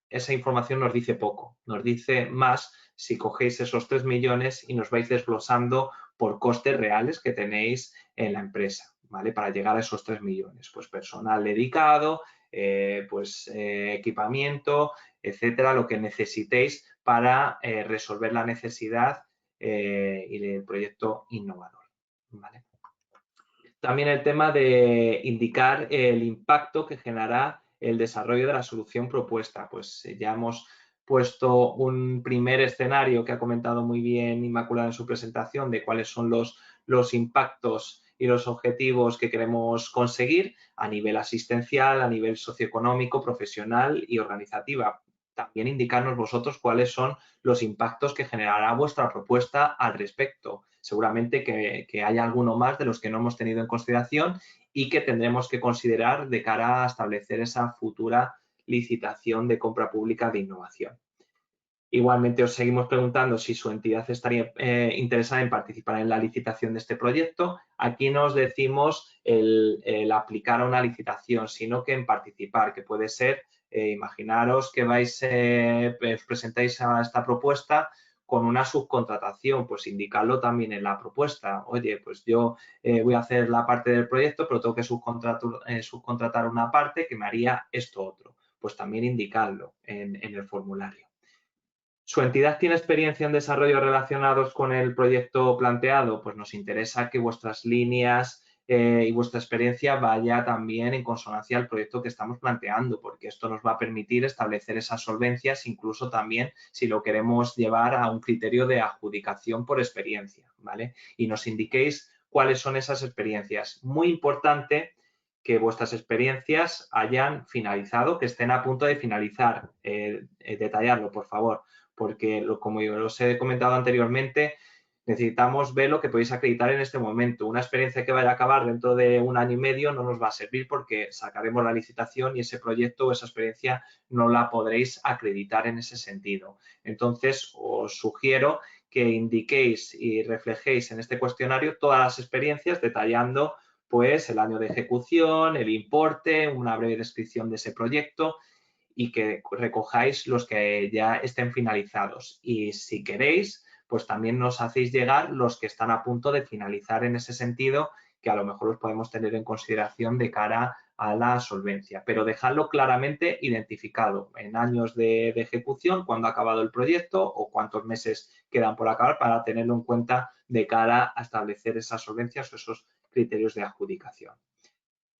Esa información nos dice poco, nos dice más si cogéis esos 3 millones y nos vais desglosando por costes reales que tenéis en la empresa, ¿vale? Para llegar a esos 3 millones, pues personal dedicado, equipamiento, etcétera, lo que necesitéis para resolver la necesidad y el proyecto innovador, ¿vale? También el tema de indicar el impacto que generará el desarrollo de la solución propuesta. Pues ya hemos puesto un primer escenario que ha comentado muy bien Inmaculada en su presentación de cuáles son los impactos y los objetivos que queremos conseguir a nivel asistencial, a nivel socioeconómico, profesional y organizativa. También indicarnos vosotros cuáles son los impactos que generará vuestra propuesta al respecto. Seguramente que hay alguno más de los que no hemos tenido en consideración y que tendremos que considerar de cara a establecer esa futura licitación de compra pública de innovación. Igualmente os seguimos preguntando si su entidad estaría interesada en participar en la licitación de este proyecto. Aquí no os decimos el aplicar a una licitación, sino que en participar, que puede ser, imaginaros que os presentáis a esta propuesta con una subcontratación, pues indicarlo también en la propuesta. Oye, pues yo voy a hacer la parte del proyecto, pero tengo que subcontratar una parte que me haría esto otro. Pues también indicarlo en el formulario. ¿Su entidad tiene experiencia en desarrollos relacionados con el proyecto planteado? Pues nos interesa que vuestras líneas y vuestra experiencia vaya también en consonancia al proyecto que estamos planteando, porque esto nos va a permitir establecer esas solvencias, incluso también si lo queremos llevar a un criterio de adjudicación por experiencia, ¿vale? Y nos indiquéis cuáles son esas experiencias. Muy importante que vuestras experiencias hayan finalizado, que estén a punto de finalizar. Detallarlo, por favor, porque como yo os he comentado anteriormente, necesitamos ver lo que podéis acreditar en este momento. Una experiencia que vaya a acabar dentro de 1 año y medio no nos va a servir porque sacaremos la licitación y ese proyecto o esa experiencia no la podréis acreditar en ese sentido. Entonces, os sugiero que indiquéis y reflejéis en este cuestionario todas las experiencias detallando pues el año de ejecución, el importe, una breve descripción de ese proyecto y que recojáis los que ya estén finalizados. Y si queréis, pues también nos hacéis llegar los que están a punto de finalizar en ese sentido, que a lo mejor los podemos tener en consideración de cara a la solvencia, pero dejadlo claramente identificado en años de ejecución, cuándo ha acabado el proyecto o cuántos meses quedan por acabar, para tenerlo en cuenta de cara a establecer esas solvencias o esos criterios de adjudicación.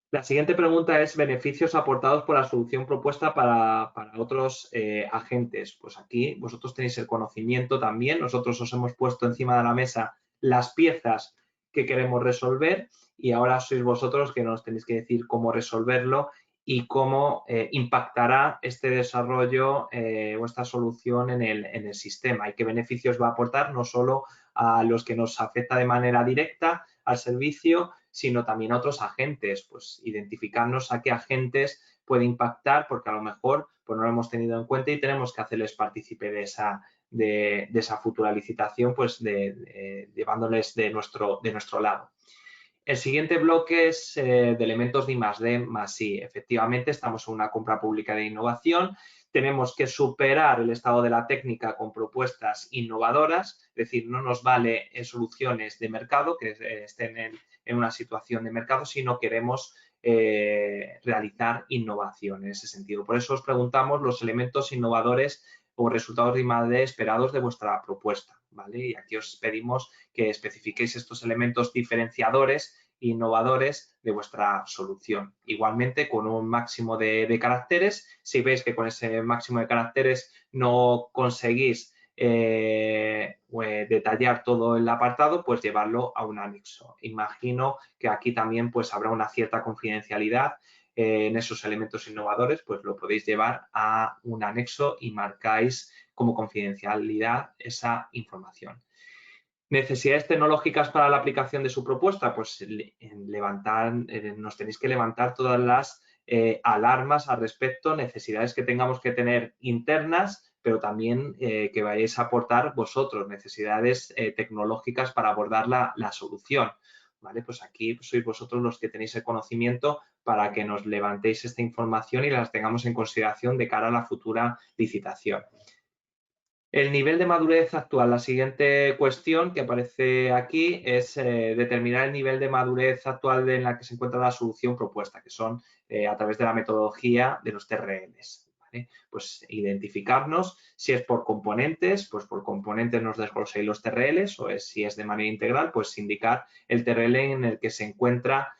La siguiente pregunta es beneficios aportados por la solución propuesta para otros agentes. Pues aquí vosotros tenéis el conocimiento también. Nosotros os hemos puesto encima de la mesa las piezas que queremos resolver y ahora sois vosotros que nos tenéis que decir cómo resolverlo y cómo impactará este desarrollo o esta solución en el sistema y qué beneficios va a aportar no solo a los que nos afecta de manera directa al servicio, sino también a otros agentes, pues identificarnos a qué agentes puede impactar, porque a lo mejor pues no lo hemos tenido en cuenta y tenemos que hacerles partícipe de esa futura licitación, pues llevándoles de nuestro lado. El siguiente bloque es de elementos de I+D más I. Efectivamente, estamos en una compra pública de innovación. Tenemos que superar el estado de la técnica con propuestas innovadoras, es decir, no nos vale soluciones de mercado que estén en una situación de mercado, sino queremos realizar innovación en ese sentido. Por eso os preguntamos los elementos innovadores o resultados de I+D esperados de vuestra propuesta, ¿vale? Y aquí os pedimos que especifiquéis estos elementos diferenciadores e innovadores de vuestra solución. Igualmente, con un máximo de caracteres, si veis que con ese máximo de caracteres no conseguís detallar todo el apartado, pues llevarlo a un anexo. Imagino que aquí también pues habrá una cierta confidencialidad en esos elementos innovadores, pues lo podéis llevar a un anexo y marcáis como confidencialidad esa información. ¿Necesidades tecnológicas para la aplicación de su propuesta? Pues nos tenéis que levantar todas las alarmas al respecto, necesidades que tengamos que tener internas, pero también que vayáis a aportar vosotros, necesidades tecnológicas para abordar la solución. ¿Vale? Pues aquí sois vosotros los que tenéis el conocimiento para que nos levantéis esta información y las tengamos en consideración de cara a la futura licitación. El nivel de madurez actual. La siguiente cuestión que aparece aquí es determinar el nivel de madurez actual en la que se encuentra la solución propuesta, que son a través de la metodología de los TRLs. ¿Vale? Pues identificarnos si es por componentes, pues por componentes nos desgloséis los TRLs, o si es de manera integral, pues indicar el TRL en el que se encuentra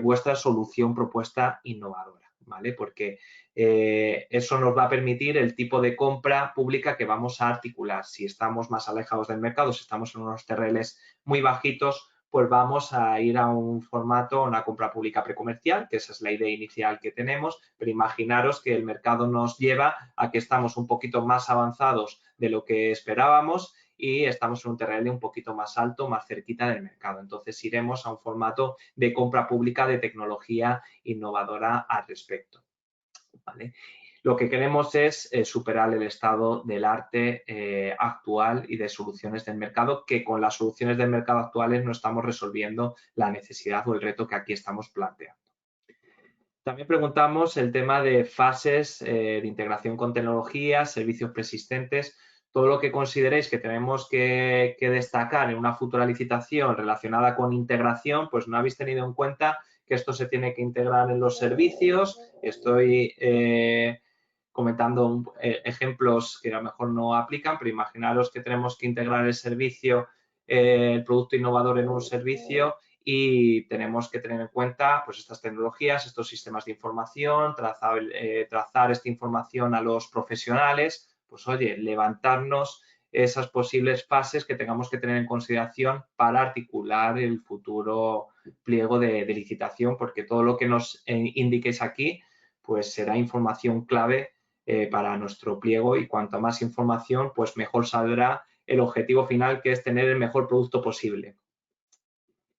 vuestra solución propuesta innovadora, ¿vale? Porque eso nos va a permitir el tipo de compra pública que vamos a articular. Si estamos más alejados del mercado, si estamos en unos TRLs muy bajitos, pues vamos a ir a un formato, una compra pública precomercial, que esa es la idea inicial que tenemos, pero imaginaros que el mercado nos lleva a que estamos un poquito más avanzados de lo que esperábamos y estamos en un TRL un poquito más alto, más cerquita del mercado. Entonces iremos a un formato de compra pública de tecnología innovadora al respecto. ¿Vale? Lo que queremos es superar el estado del arte actual y de soluciones del mercado, que con las soluciones del mercado actuales no estamos resolviendo la necesidad o el reto que aquí estamos planteando. También preguntamos el tema de fases de integración con tecnologías, servicios persistentes, todo lo que consideréis que tenemos que destacar en una futura licitación relacionada con integración, pues no habéis tenido en cuenta que esto se tiene que integrar en los servicios. Estoy comentando ejemplos que a lo mejor no aplican, pero imaginaros que tenemos que integrar el servicio, el producto innovador en un servicio y tenemos que tener en cuenta pues estas tecnologías, estos sistemas de información, trazar esta información a los profesionales, pues oye, levantarnos esas posibles fases que tengamos que tener en consideración para articular el futuro pliego de licitación, porque todo lo que nos indiquéis aquí pues será información clave para nuestro pliego y cuanto más información, pues mejor saldrá el objetivo final, que es tener el mejor producto posible.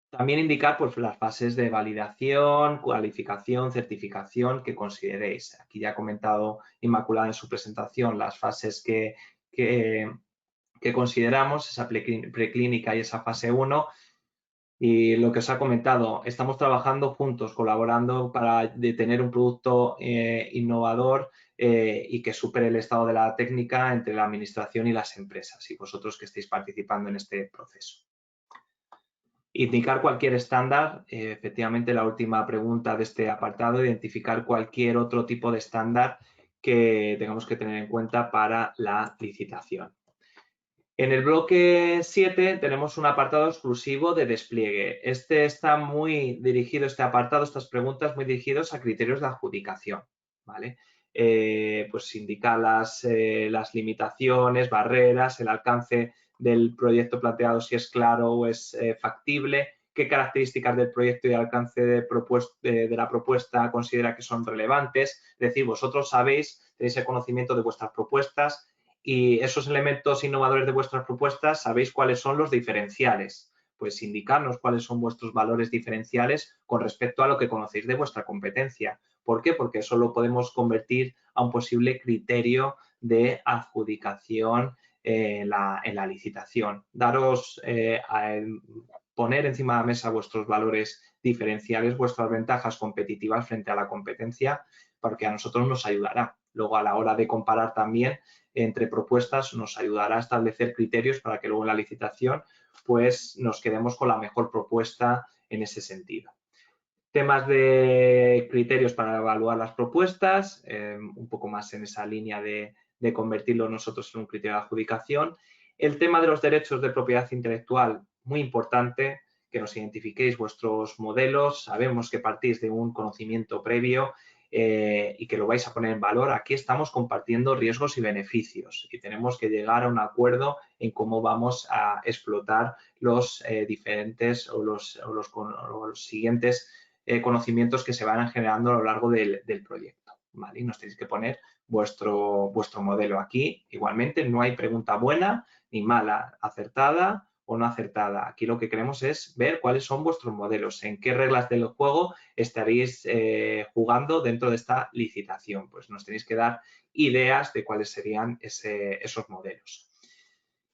También indicar pues, las fases de validación, cualificación, certificación que consideréis. Aquí ya ha comentado Inmaculada en su presentación las fases que consideramos, esa preclínica y esa fase 1. Y lo que os ha comentado, estamos trabajando juntos, colaborando para tener un producto innovador y que supere el estado de la técnica entre la administración y las empresas y vosotros que estéis participando en este proceso. Indicar cualquier estándar, efectivamente la última pregunta de este apartado, identificar cualquier otro tipo de estándar que tengamos que tener en cuenta para la licitación. En el bloque 7 tenemos un apartado exclusivo de despliegue. Este está muy dirigido, este apartado, estas preguntas muy dirigidos a criterios de adjudicación, ¿vale? Pues indicar las limitaciones, barreras, el alcance del proyecto planteado, si es claro o es factible, qué características del proyecto y alcance de la propuesta considera que son relevantes. Es decir, vosotros sabéis, tenéis el conocimiento de vuestras propuestas y esos elementos innovadores de vuestras propuestas, sabéis cuáles son los diferenciales. Pues indicarnos cuáles son vuestros valores diferenciales con respecto a lo que conocéis de vuestra competencia. ¿Por qué? Porque eso lo podemos convertir a un posible criterio de adjudicación en la licitación. Poner encima de la mesa vuestros valores diferenciales, vuestras ventajas competitivas frente a la competencia, porque a nosotros nos ayudará. Luego, a la hora de comparar también entre propuestas, nos ayudará a establecer criterios para que luego en la licitación pues nos quedemos con la mejor propuesta en ese sentido. Temas de criterios para evaluar las propuestas, un poco más en esa línea de convertirlo nosotros en un criterio de adjudicación. El tema de los derechos de propiedad intelectual, muy importante, que nos identifiquéis vuestros modelos, sabemos que partís de un conocimiento previo y que lo vais a poner en valor. Aquí estamos compartiendo riesgos y beneficios y tenemos que llegar a un acuerdo en cómo vamos a explotar los diferentes o los siguientes conocimientos que se van generando a lo largo del proyecto, ¿vale? Y nos tenéis que poner vuestro modelo aquí. Igualmente, no hay pregunta buena ni mala, acertada o no acertada. Aquí lo que queremos es ver cuáles son vuestros modelos, en qué reglas del juego estaréis jugando dentro de esta licitación. Pues nos tenéis que dar ideas de cuáles serían esos modelos.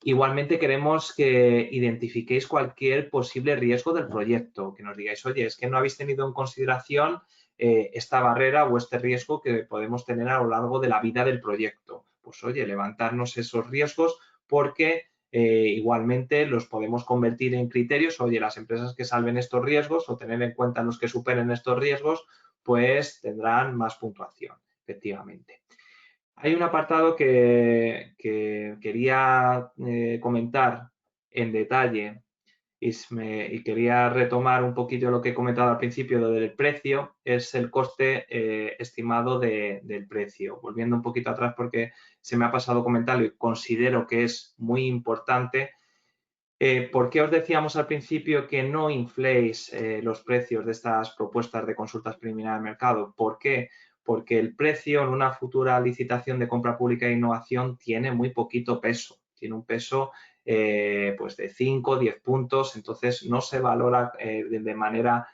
Igualmente queremos que identifiquéis cualquier posible riesgo del proyecto, que nos digáis, oye, es que no habéis tenido en consideración esta barrera o este riesgo que podemos tener a lo largo de la vida del proyecto. Pues oye, levantarnos esos riesgos porque igualmente los podemos convertir en criterios. Oye, las empresas que salven estos riesgos o tener en cuenta los que superen estos riesgos, pues tendrán más puntuación, efectivamente. Hay un apartado que quería comentar en detalle y quería retomar un poquito lo que he comentado al principio del precio, es el coste estimado del precio. Volviendo un poquito atrás porque se me ha pasado comentarlo y considero que es muy importante. ¿Por qué os decíamos al principio que no infléis los precios de estas propuestas de consultas preliminares de mercado? ¿Por qué? Porque el precio en una futura licitación de compra pública e innovación tiene muy poquito peso. Tiene un peso pues de 5 o 10 puntos, entonces no se valora de manera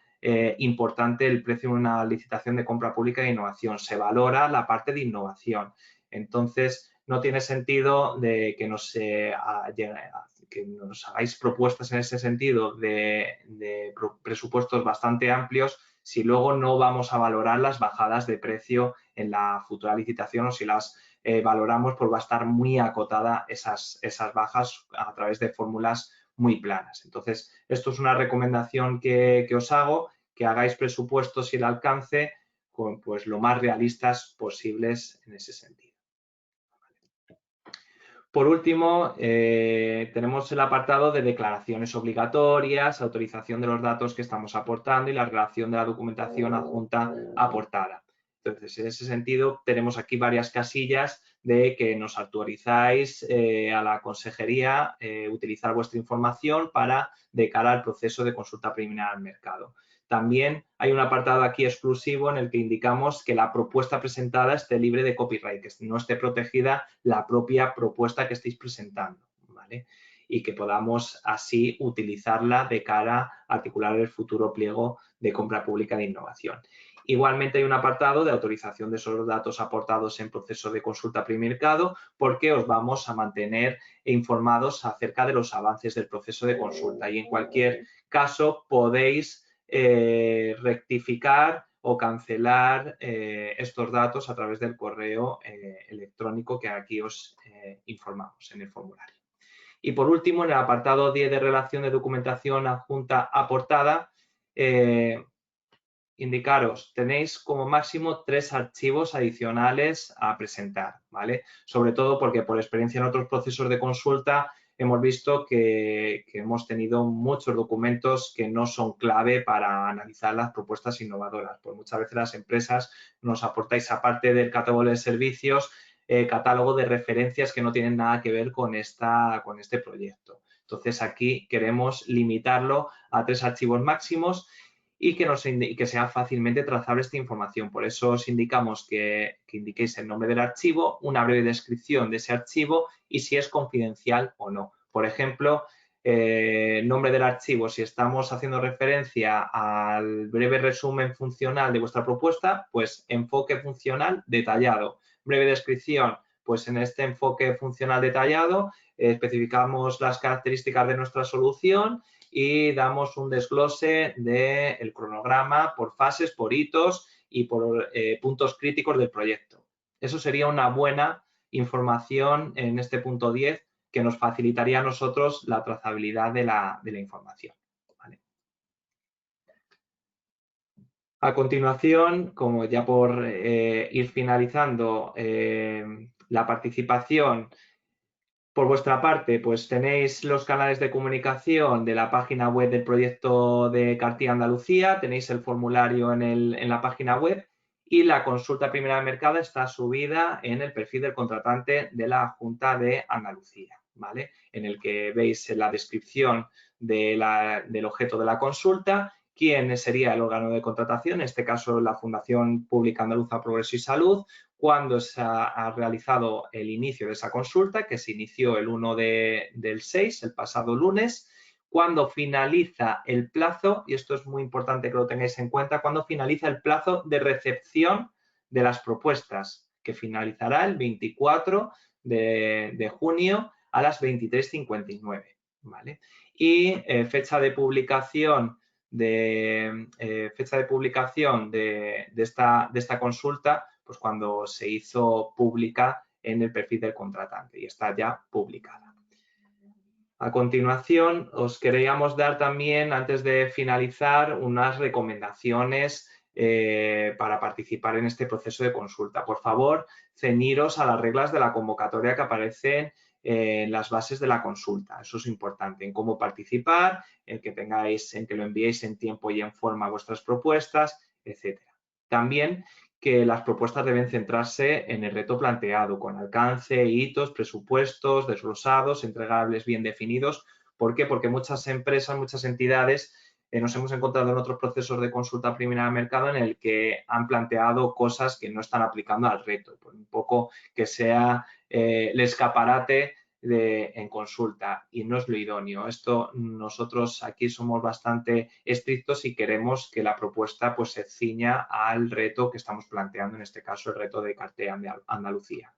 importante el precio en una licitación de compra pública e innovación. Se valora la parte de innovación. Entonces, no tiene sentido de que que nos hagáis propuestas en ese sentido de presupuestos bastante amplios si luego no vamos a valorar las bajadas de precio en la futura licitación o si las valoramos, pues va a estar muy acotada esas bajas a través de fórmulas muy planas. Entonces, esto es una recomendación que os hago, que hagáis presupuestos y el alcance con pues lo más realistas posibles en ese sentido. Por último, tenemos el apartado de declaraciones obligatorias, autorización de los datos que estamos aportando y la relación de la documentación adjunta aportada. Entonces, en ese sentido, tenemos aquí varias casillas de que nos autorizáis a la consejería utilizar vuestra información de cara al proceso de consulta preliminar al mercado. También hay un apartado aquí exclusivo en el que indicamos que la propuesta presentada esté libre de copyright, que no esté protegida la propia propuesta que estéis presentando, ¿vale? Y que podamos así utilizarla de cara a articular el futuro pliego de compra pública de innovación. Igualmente hay un apartado de autorización de esos datos aportados en proceso de consulta premercado porque os vamos a mantener informados acerca de los avances del proceso de consulta y en cualquier caso podéis rectificar o cancelar estos datos a través del correo electrónico que aquí os informamos en el formulario. Y por último, en el apartado 10 de relación de documentación adjunta aportada, indicaros, tenéis como máximo 3 archivos adicionales a presentar, ¿vale? Sobre todo porque por experiencia en otros procesos de consulta hemos visto que hemos tenido muchos documentos que no son clave para analizar las propuestas innovadoras. Pues muchas veces las empresas nos aportáis, aparte del catálogo de servicios, catálogo de referencias que no tienen nada que ver con este proyecto. Entonces, aquí queremos limitarlo a 3 archivos máximos y que sea fácilmente trazable esta información. Por eso os indicamos que indiquéis el nombre del archivo, una breve descripción de ese archivo y si es confidencial o no. Por ejemplo, nombre del archivo, si estamos haciendo referencia al breve resumen funcional de vuestra propuesta, pues enfoque funcional detallado. Breve descripción, pues en este enfoque funcional detallado especificamos las características de nuestra solución y damos un desglose del cronograma por fases, por hitos y por puntos críticos del proyecto. Eso sería una buena información en este punto 10 que nos facilitaría a nosotros la trazabilidad de la información. ¿Vale? A continuación, como ya por ir finalizando la participación, por vuestra parte, pues tenéis los canales de comunicación de la página web del proyecto de Cartía Andalucía, tenéis el formulario en la página web y la consulta primera de mercado está subida en el perfil del contratante de la Junta de Andalucía, ¿vale? En el que veis en la descripción del objeto de la consulta, quién sería el órgano de contratación, en este caso la Fundación Pública Andaluza Progreso y Salud, cuándo se ha realizado el inicio de esa consulta, que se inició el 1 del 6, el pasado lunes, cuando finaliza el plazo, y esto es muy importante que lo tengáis en cuenta, cuando finaliza el plazo de recepción de las propuestas, que finalizará el 24 de junio a las 23:59, ¿vale? Y fecha de publicación de esta consulta, pues cuando se hizo pública en el perfil del contratante y está ya publicada. A continuación, os queríamos dar también, antes de finalizar, unas recomendaciones para participar en este proceso de consulta. Por favor, ceñiros a las reglas de la convocatoria que aparecen en las bases de la consulta. Eso es importante, en cómo participar, en que lo enviéis en tiempo y en forma vuestras propuestas, etcétera. También que las propuestas deben centrarse en el reto planteado, con alcance, hitos, presupuestos, desglosados, entregables bien definidos. ¿Por qué? Porque muchas empresas, muchas entidades nos hemos encontrado en otros procesos de consulta primera de mercado en el que han planteado cosas que no están aplicando al reto. Por un poco que sea el escaparate en consulta y no es lo idóneo. Esto nosotros aquí somos bastante estrictos y queremos que la propuesta pues se ciña al reto que estamos planteando, en este caso el reto de Cartea Andalucía.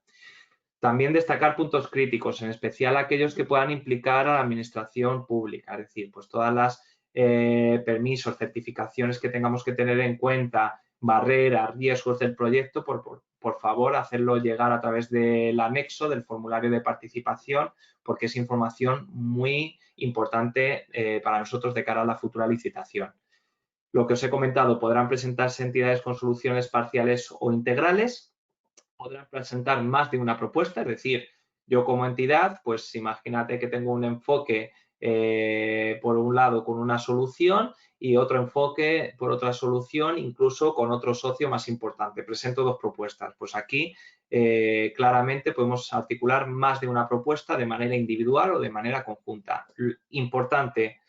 También destacar puntos críticos, en especial aquellos que puedan implicar a la administración pública, es decir, pues todas las permisos, certificaciones que tengamos que tener en cuenta, barreras, riesgos del proyecto, por favor, hacerlo llegar a través del anexo del formulario de participación, porque es información muy importante para nosotros de cara a la futura licitación. Lo que os he comentado, podrán presentarse entidades con soluciones parciales o integrales, podrán presentar más de una propuesta, es decir, yo como entidad, pues imagínate que tengo un enfoque por un lado con una solución y otro enfoque por otra solución, incluso con otro socio más importante. Presento 2 propuestas. Pues aquí claramente podemos articular más de una propuesta de manera individual o de manera conjunta. Importante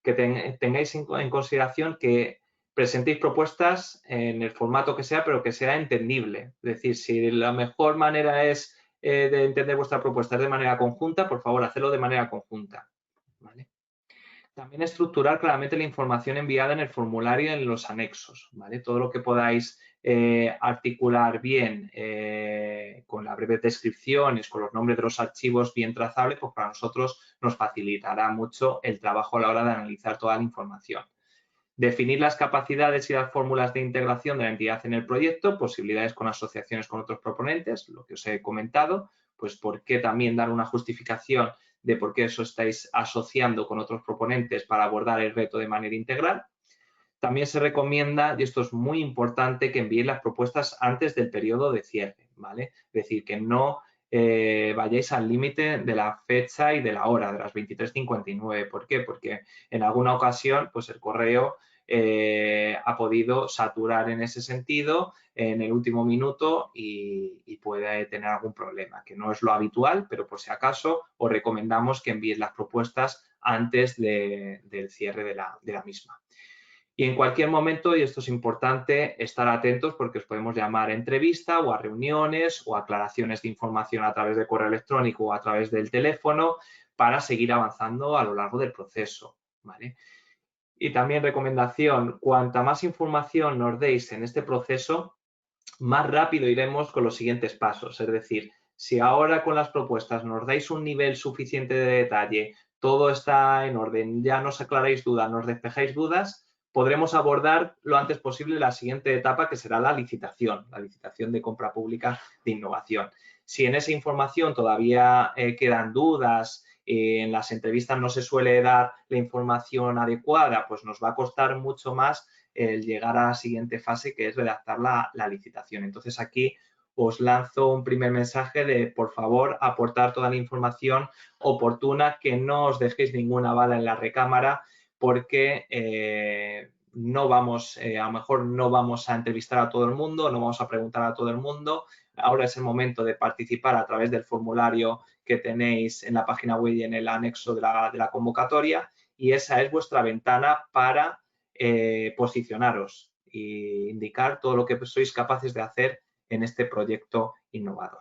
que tengáis en consideración que presentéis propuestas en el formato que sea, pero que sea entendible. Es decir, si la mejor manera es de entender vuestra propuesta es de manera conjunta, por favor, hacedlo de manera conjunta. ¿Vale? También estructurar claramente la información enviada en el formulario y en los anexos. ¿Vale? Todo lo que podáis articular bien con las breves descripciones, con los nombres de los archivos bien trazables, pues para nosotros nos facilitará mucho el trabajo a la hora de analizar toda la información. Definir las capacidades y las fórmulas de integración de la entidad en el proyecto, posibilidades con asociaciones con otros proponentes, lo que os he comentado, pues por qué también dar una justificación de por qué eso estáis asociando con otros proponentes para abordar el reto de manera integral. También se recomienda, y esto es muy importante, que enviéis las propuestas antes del periodo de cierre, ¿vale? Es decir, que no vayáis al límite de la fecha y de la hora, de las 23:59. ¿Por qué? Porque en alguna ocasión, pues el correo ha podido saturar en ese sentido en el último minuto y puede tener algún problema, que no es lo habitual, pero por si acaso os recomendamos que enviéis las propuestas antes del cierre de la misma. Y en cualquier momento, y esto es importante, estar atentos porque os podemos llamar a entrevista o a reuniones o aclaraciones de información a través de correo electrónico o a través del teléfono para seguir avanzando a lo largo del proceso, ¿vale? Y también recomendación, cuanta más información nos deis en este proceso, más rápido iremos con los siguientes pasos. Es decir, si ahora con las propuestas nos dais un nivel suficiente de detalle, todo está en orden, ya nos aclaráis dudas, nos despejáis dudas, podremos abordar lo antes posible la siguiente etapa, que será la licitación de compra pública de innovación. Si en esa información todavía quedan dudas, en las entrevistas no se suele dar la información adecuada, pues nos va a costar mucho más el llegar a la siguiente fase, que es redactar la licitación. Entonces, aquí os lanzo un primer mensaje de, por favor, aportar toda la información oportuna, que no os dejéis ninguna bala en la recámara, porque no vamos, a lo mejor no vamos a entrevistar a todo el mundo, no vamos a preguntar a todo el mundo. Ahora es el momento de participar a través del formulario que tenéis en la página web y en el anexo de la convocatoria, y esa es vuestra ventana para posicionaros e indicar todo lo que sois capaces de hacer en este proyecto innovador.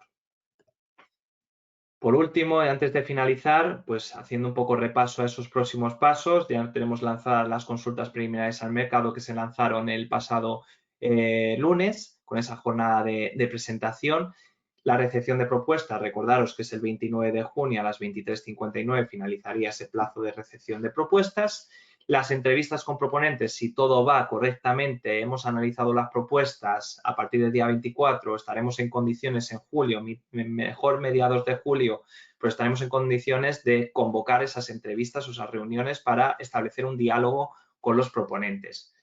Por último, antes de finalizar, pues haciendo un poco repaso a esos próximos pasos, ya tenemos lanzadas las consultas preliminares al mercado que se lanzaron el pasado lunes, con esa jornada de presentación. La recepción de propuestas, recordaros que es el 29 de junio a las 23:59, finalizaría ese plazo de recepción de propuestas. Las entrevistas con proponentes, si todo va correctamente, hemos analizado las propuestas a partir del día 24, estaremos en condiciones en julio, mejor mediados de julio, pues estaremos en condiciones de convocar esas entrevistas o esas reuniones para establecer un diálogo con los proponentes.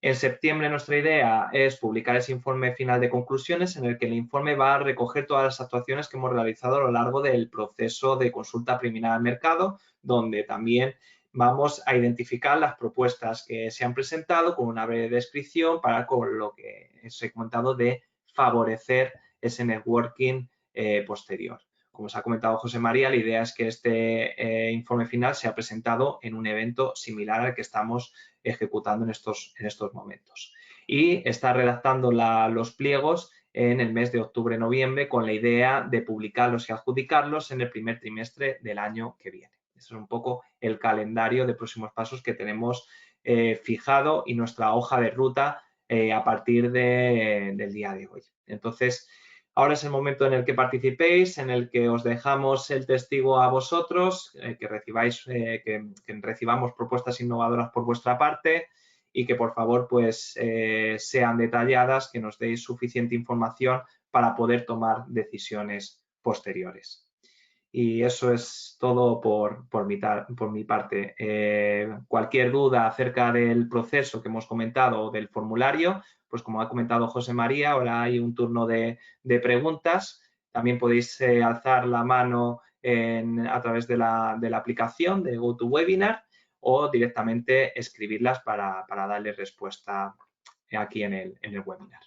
En septiembre nuestra idea es publicar ese informe final de conclusiones, en el que el informe va a recoger todas las actuaciones que hemos realizado a lo largo del proceso de consulta preliminar al mercado, donde también vamos a identificar las propuestas que se han presentado con una breve descripción para, con lo que os he comentado, de favorecer ese networking posterior. Como os ha comentado José María, la idea es que este informe final sea presentado en un evento similar al que estamos ejecutando en estos momentos. Y está redactando los pliegos en el mes de octubre-noviembre con la idea de publicarlos y adjudicarlos en el primer trimestre del año que viene. Ese es un poco el calendario de próximos pasos que tenemos fijado y nuestra hoja de ruta a partir del día de hoy. Entonces, ahora es el momento en el que participéis, en el que os dejamos el testigo a vosotros, que recibamos propuestas innovadoras por vuestra parte y que por favor pues sean detalladas, que nos deis suficiente información para poder tomar decisiones posteriores. Y eso es todo por mi parte. Cualquier duda acerca del proceso que hemos comentado o del formulario, pues como ha comentado José María, ahora hay un turno de preguntas. También podéis alzar la mano a través de la aplicación de GoToWebinar o directamente escribirlas para darle respuesta aquí en el webinar.